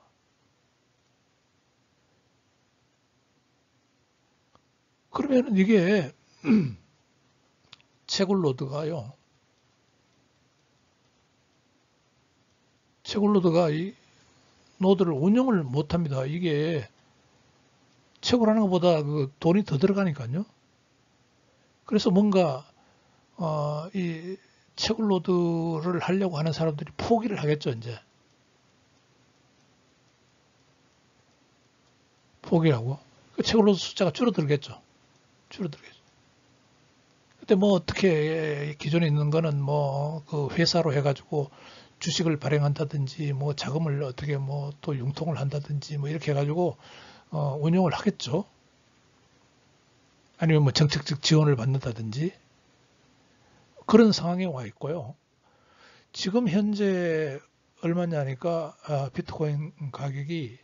그러면 이게 채굴로드가요. 채굴로드가 이 노드를 운영을 못합니다. 이게 채굴하는 것보다 그 돈이 더 들어가니까요. 그래서 뭔가 이 채굴로드를 하려고 하는 사람들이 포기를 하겠죠. 이제 포기하고 그 채굴로드 숫자가 줄어들겠죠. 근데 뭐 어떻게 기존에 있는 거는 뭐 그 회사로 해가지고 주식을 발행한다든지 뭐 자금을 어떻게 뭐 또 융통을 한다든지 뭐 이렇게 해가지고 운영을 하겠죠. 아니면 뭐 정책적 지원을 받는다든지 그런 상황에 와 있고요. 지금 현재 얼마냐니까 비트코인 가격이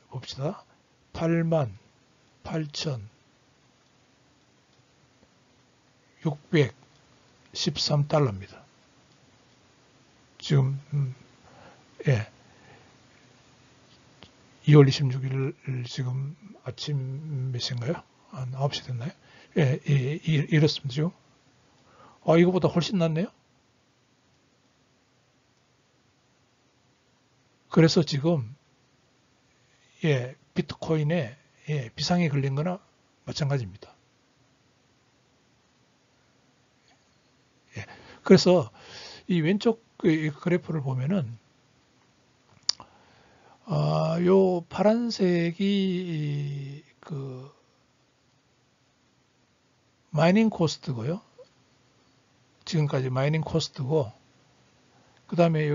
봅시다. 88,613달러입니다. 지금 예, 2월 26일 지금 아침 몇 시인가요? 한 9시 됐나요? 예, 이렇습니다. 지금. 이거보다 훨씬 낫네요. 그래서 지금 비트코인에 비상이 걸린 거나 마찬가지입니다. 그래서 이 왼쪽 그래프를 보면은 요 파란색이 그 마이닝 코스트고요. 지금까지 마이닝 코스트고, 그 다음에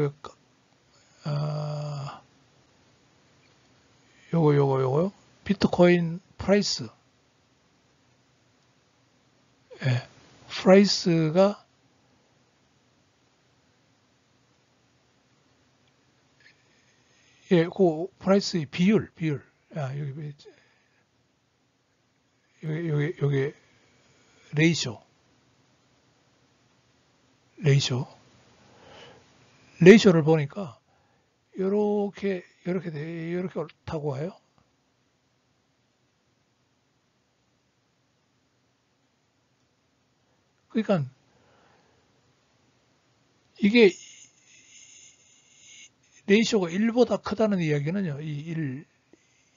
요거 비트코인 프라이스. 프라이스가 그 프라이스의 비율. 여기 레이쇼를 보니까 이렇게 타고 와요. 그러니까 이게 레이쇼가 1보다 크다는 이야기는요.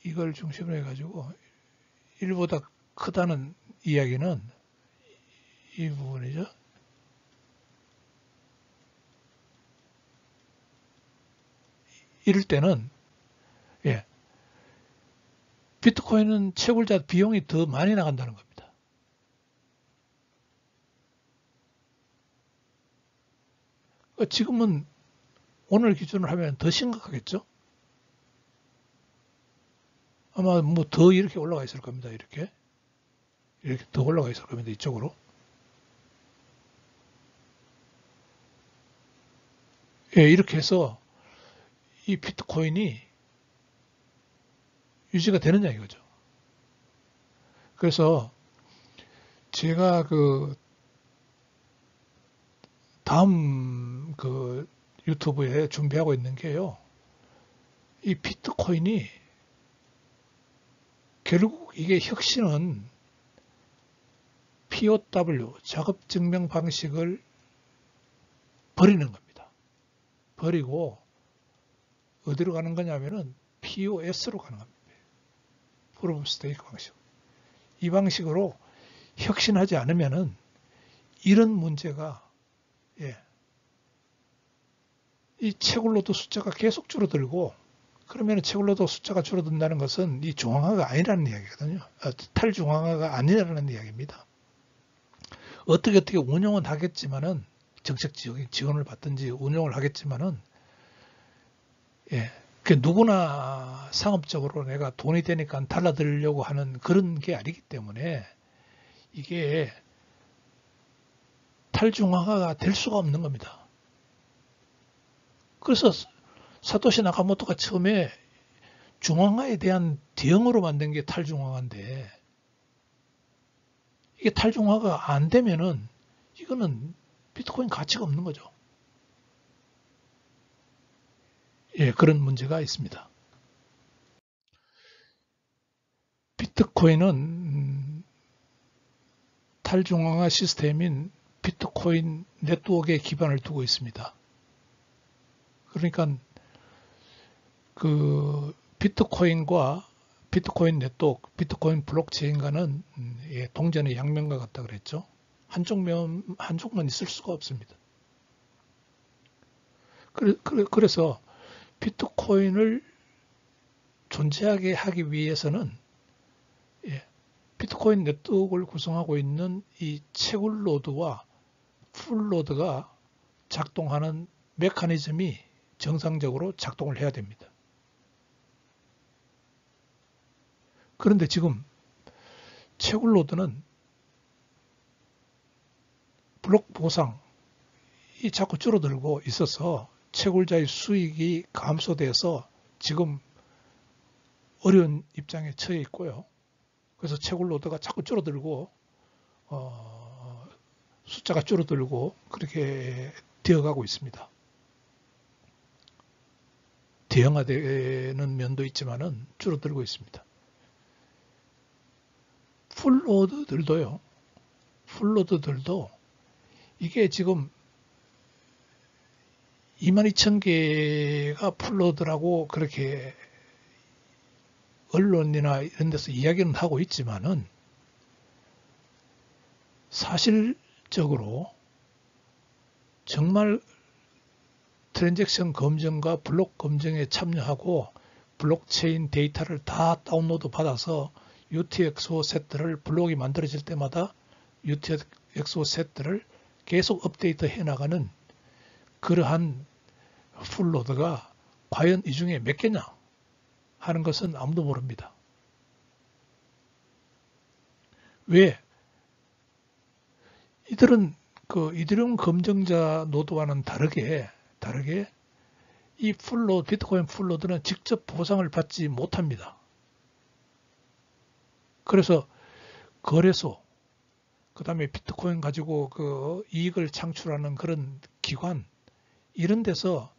이걸 중심으로 해가지고 1보다 크다는 이야기는 이 부분이죠. 이럴 때는 비트코인은 채굴자 비용이 더 많이 나간다는 겁니다. 지금은 오늘 기준으로 하면 더 심각하겠죠? 아마 뭐 더 이렇게 올라가 있을 겁니다. 이렇게 더 올라가 있을 겁니다. 이쪽으로. 이렇게 해서 이 비트코인이 유지가 되느냐 이거죠. 그래서 제가 그 다음 그 유튜브에 준비하고 있는 게요. 이 비트코인이 결국 이게 혁신은 POW, 작업 증명 방식을 버리는 겁니다. 버리고 어디로 가는 거냐면은 POS로 가는 겁니다. Proof of Stake 방식. 이 방식으로 혁신하지 않으면은 이런 문제가 이 채굴로드 숫자가 계속 줄어들고, 그러면 채굴로드 숫자가 줄어든다는 것은 이 중앙화가 아니라는 이야기거든요. 탈중앙화가 아니라는 이야기입니다. 어떻게 운영은 하겠지만은 정책적인 지원을 받든지 운영을 하겠지만은 그 누구나 상업적으로 내가 돈이 되니까 달라들려고 하는 그런 게 아니기 때문에 이게 탈중앙화가 될 수가 없는 겁니다. 그래서 사토시 나카모토가 처음에 중앙화에 대한 대응으로 만든 게 탈중앙화인데, 이게 탈중앙화가 안 되면은 이거는 비트코인 가치가 없는 거죠. 그런 문제가 있습니다. 비트코인은 탈중앙화 시스템인 비트코인 네트워크에 기반을 두고 있습니다. 그러니까 그 비트코인과 비트코인 네트워크, 비트코인 블록체인과는 동전의 양면과 같다 그랬죠. 한쪽만 있을 수가 없습니다. 그래서 비트코인을 존재하게 하기 위해서는 비트코인 네트워크를 구성하고 있는 이 채굴로드와 풀로드가 작동하는 메커니즘이 정상적으로 작동을 해야 됩니다. 그런데 지금 채굴로드는 블록 보상, 이 자꾸 줄어들고 있어서 채굴자의 수익이 감소돼서 지금 어려운 입장에 처해 있고요. 그래서 채굴 노드가 자꾸 줄어들고 숫자가 줄어들고 그렇게 되어가고 있습니다. 대형화되는 면도 있지만은 줄어들고 있습니다. 풀노드들도요. 풀노드들도 이게 지금 22,000개가 풀노드라고 그렇게 언론이나 이런 데서 이야기는 하고 있지만은 사실적으로 정말 트랜잭션 검증과 블록 검증에 참여하고 블록체인 데이터를 다 다운로드 받아서 UTXO 세트를 블록이 만들어질 때마다 UTXO 세트를 계속 업데이트 해나가는 그러한 풀노드가 과연 이 중에 몇 개냐 하는 것은 아무도 모릅니다. 왜? 이들은 그 이더리움 검증자 노드와는 다르게 이 풀노드, 비트코인 풀노드는 직접 보상을 받지 못합니다. 그래서 거래소, 그 다음에 비트코인 가지고 그 이익을 창출하는 그런 기관, 이런 데서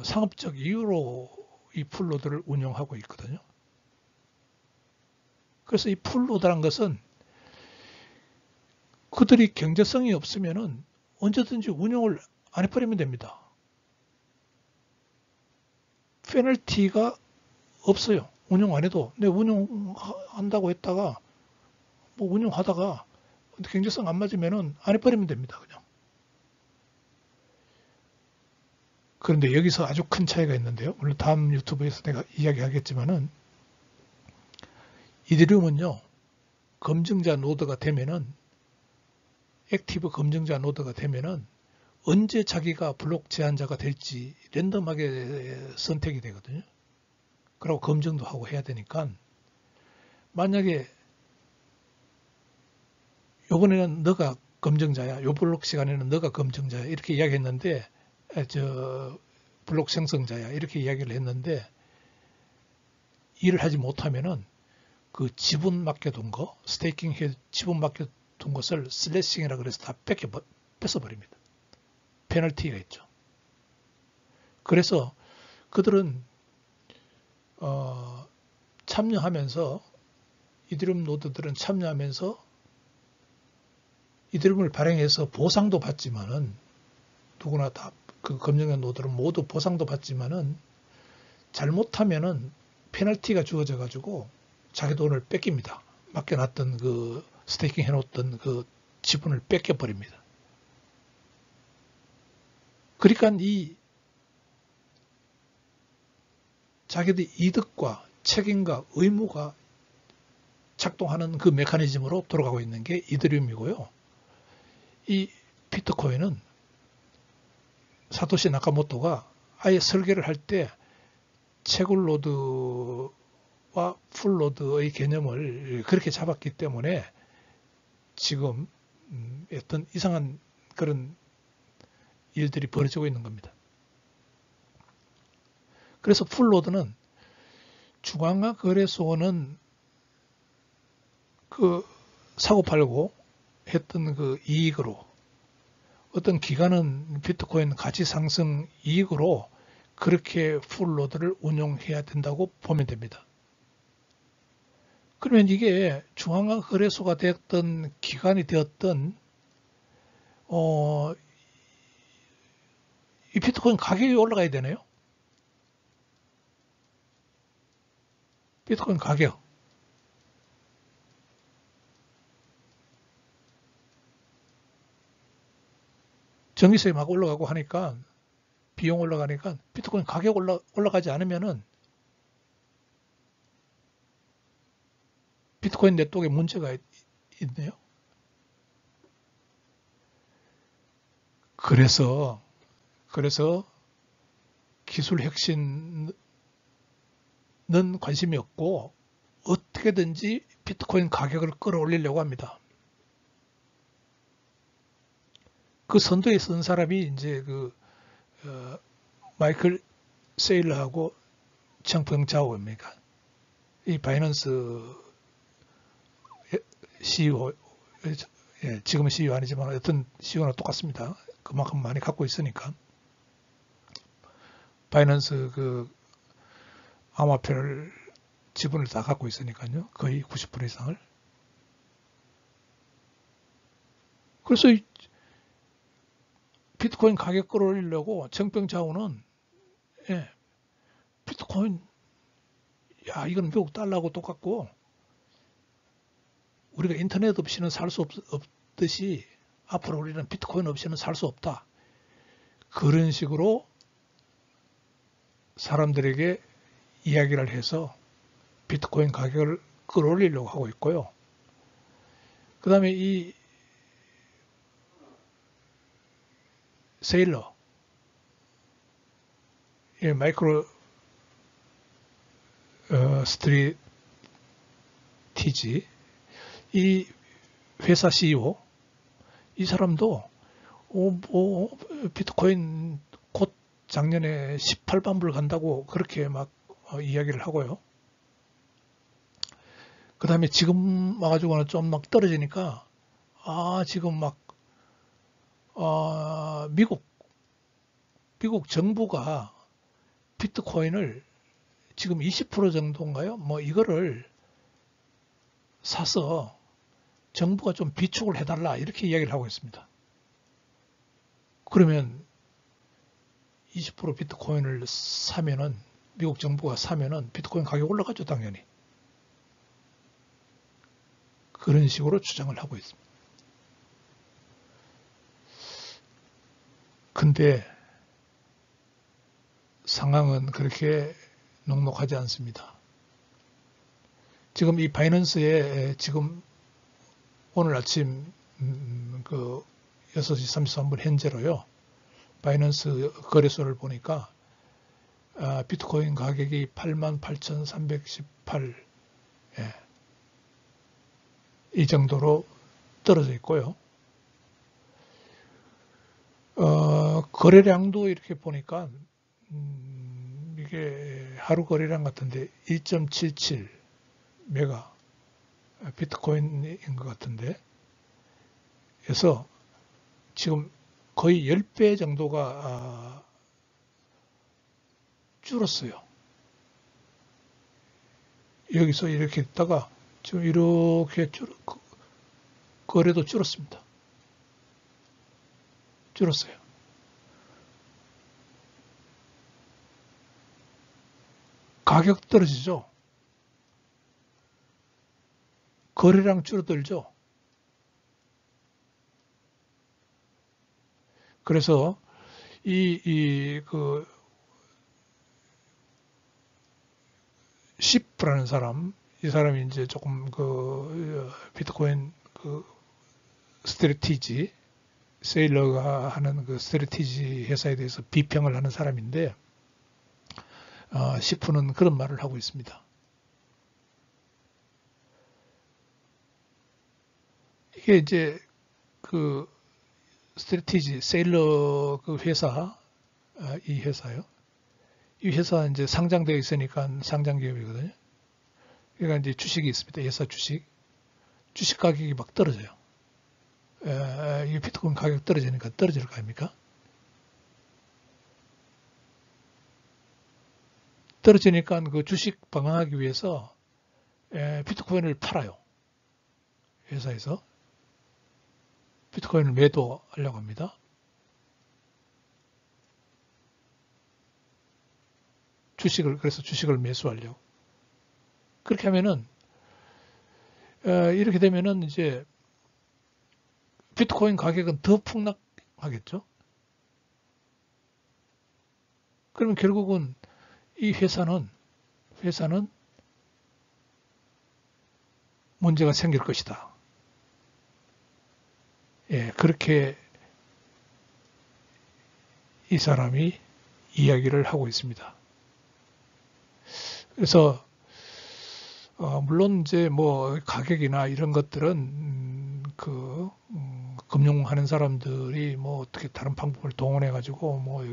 상업적 이유로 이 풀노드를 운영하고 있거든요. 그래서 이 풀노드란 것은 그들이 경제성이 없으면은 언제든지 운영을 안 해버리면 됩니다. 페널티가 없어요. 운영 안 해도. 내 운영한다고 했다가 뭐 운영하다가 경제성 안 맞으면은 안 해버리면 됩니다. 그냥. 그런데 여기서 아주 큰 차이가 있는데요. 물론 다음 유튜브에서 내가 이야기하겠지만은 이더리움은요. 검증자 노드가 되면은 액티브 검증자 노드가 되면은 언제 자기가 블록 제한자가 될지 랜덤하게 선택이 되거든요. 그리고 검증도 하고 해야 되니까 만약에 요번에는 너가 검증자야, 요 블록 시간에는 너가 검증자야 이렇게 이야기했는데 블록 생성자야 이렇게 이야기를 했는데 일을 하지 못하면은 그 지분 맡겨둔 거, 스테이킹 해 지분 맡겨둔 것을 슬래싱이라 그래서 다 뺏어버립니다. 페널티가 있죠. 그래서 그들은 참여하면서 이더리움 노드들은 참여하면서 이더리움을 발행해서 보상도 받지만은 누구나 다 그 검증한 노드는 모두 보상도 받지만은 잘못하면은 페널티가 주어져 가지고 자기 돈을 뺏깁니다. 맡겨놨던 그 스테이킹 해놓았던 그 지분을 뺏겨버립니다. 그러니까 이 자기들 이득과 책임과 의무가 작동하는 그 메커니즘으로 돌아가고 있는 게 이더리움이고요. 이 비트코인은 사토시 나카모토가 아예 설계를 할 때 채굴노드와 풀노드의 개념을 그렇게 잡았기 때문에 지금 어떤 이상한 그런 일들이 벌어지고 있는 겁니다. 그래서 풀노드는 중앙화 거래소는 그 사고팔고 했던 그 이익으로 어떤 기관은 비트코인 가치 상승 이익으로 그렇게 풀노드를 운용해야 된다고 보면 됩니다. 그러면 이게 중앙화 거래소가 되었던 기관이 되었던 이 비트코인 가격이 올라가야 되네요. 비트코인 가격. 전기세가 막 올라가고 하니까 비용 올라가니까 비트코인 가격 올라가지 않으면은 비트코인 네트워크에 문제가 있네요. 그래서 기술 혁신은 관심이 없고 어떻게든지 비트코인 가격을 끌어올리려고 합니다. 그 선두에 선 사람이 이제 그 마이클 세일러하고 청평자오입니까? 이 바이낸스 CEO, 예, 지금은 CEO 아니지만 어떤 CEO나 똑같습니다. 그만큼 많이 갖고 있으니까. 바이낸스 그 암호화폐를 지분을 다 갖고 있으니까요. 거의 90% 이상을. 그래서 이 비트코인 가격 끌어올리려고 청평자오는 예, 비트코인 야 이건 미국 달러하고 똑같고 우리가 인터넷 없이는 살 수 없듯이 앞으로 우리는 비트코인 없이는 살 수 없다. 그런 식으로 사람들에게 이야기를 해서 비트코인 가격을 끌어올리려고 하고 있고요. 그 다음에 이 세일러, 예, 마이크로 스트리티지, 이 회사 CEO, 이 사람도 뭐 비트코인 곧 작년에 18만 불 간다고 그렇게 막 이야기를 하고요. 그 다음에 지금 와가지고는 좀 막 떨어지니까 지금 막 미국 정부가 비트코인을 지금 20% 정도인가요? 뭐 이거를 사서 정부가 좀 비축을 해달라 이렇게 이야기를 하고 있습니다. 그러면 20% 비트코인을 사면은 미국 정부가 사면은 비트코인 가격 올라가죠, 당연히. 그런 식으로 주장을 하고 있습니다. 근데 상황은 그렇게 녹록하지 않습니다. 지금 이 바이낸스에 지금 오늘 아침 그 6시 33분 현재로요. 바이낸스 거래소를 보니까 비트코인 가격이 88,318 예, 이 정도로 떨어져 있고요. 거래량도 이렇게 보니까 이게 하루 거래량 같은데 1.77 메가 비트코인인 것 같은데 그래서 지금 거의 10배 정도가 줄었어요. 여기서 이렇게 있다가 지금 이렇게 거래도 줄었습니다. 줄었어요. 가격 떨어지죠. 거래량 줄어들죠. 그래서 그 시프라는 사람, 이 사람이 이제 조금 그 비트코인 그 스트래티지 세일러가 하는 그 스트래티지 회사에 대해서 비평을 하는 사람인데 시프는 그런 말을 하고 있습니다. 이게 이제 그 스트래티지 세일러 그 회사 이 회사요. 이 회사 이제 상장되어 있으니까 상장 기업이거든요. 그러니까 이제 주식이 있습니다. 회사 주식 가격이 막 떨어져요. 이 비트코인 가격 떨어지니까 떨어질 거 아닙니까? 떨어지니까 그 주식 방어하기 위해서 비트코인을 팔아요. 회사에서 비트코인을 매도하려고 합니다. 그래서 주식을 매수하려고. 그렇게 하면은 이렇게 되면은 이제 비트코인 가격은 더 폭락하겠죠. 그러면 결국은 이 회사는 문제가 생길 것이다. 예, 그렇게 이 사람이 이야기를 하고 있습니다. 그래서 물론 이제 뭐 가격이나 이런 것들은 금융하는 사람들이 뭐 어떻게 다른 방법을 동원해 가지고 뭐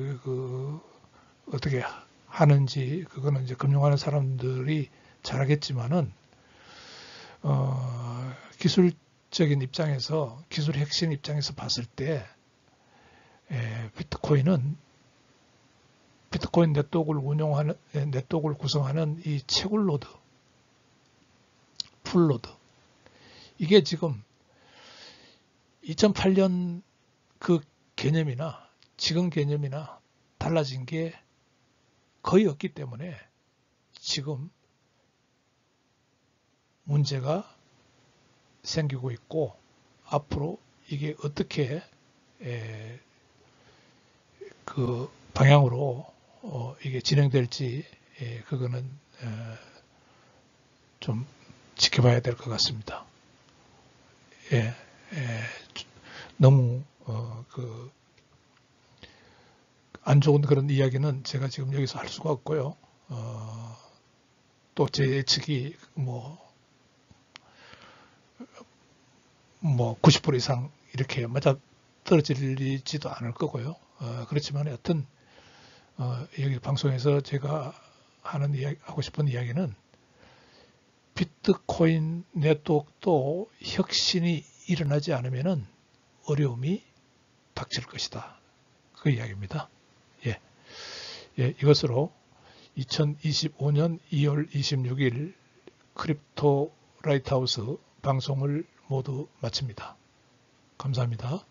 어떻게 하는지 그거는 이제 금융하는 사람들이 잘하겠지만은 기술적인 입장에서 기술 핵심 입장에서 봤을 때 비트코인 네트워크를 운영하는 네트워크를 구성하는 이 채굴 노드, 풀 노드 이게 지금 2008년 그 개념이나 지금 개념이나 달라진 게 거의 없기 때문에 지금 문제가 생기고 있고 앞으로 이게 어떻게 그 방향으로 이게 진행될지 그거는 좀 지켜봐야 될 것 같습니다. 너무 안 좋은 그런 이야기는 제가 지금 여기서 할 수가 없고요. 또 제 예측이 뭐 90% 이상 이렇게 맞아 떨어지지도 않을 거고요. 그렇지만 여튼 여기 방송에서 제가 하고 싶은 이야기는 비트코인 네트워크도 혁신이 일어나지 않으면 어려움이 닥칠 것이다. 그 이야기입니다. 이것으로 2025년 2월 26일 크립토 라이트하우스 방송을 모두 마칩니다. 감사합니다.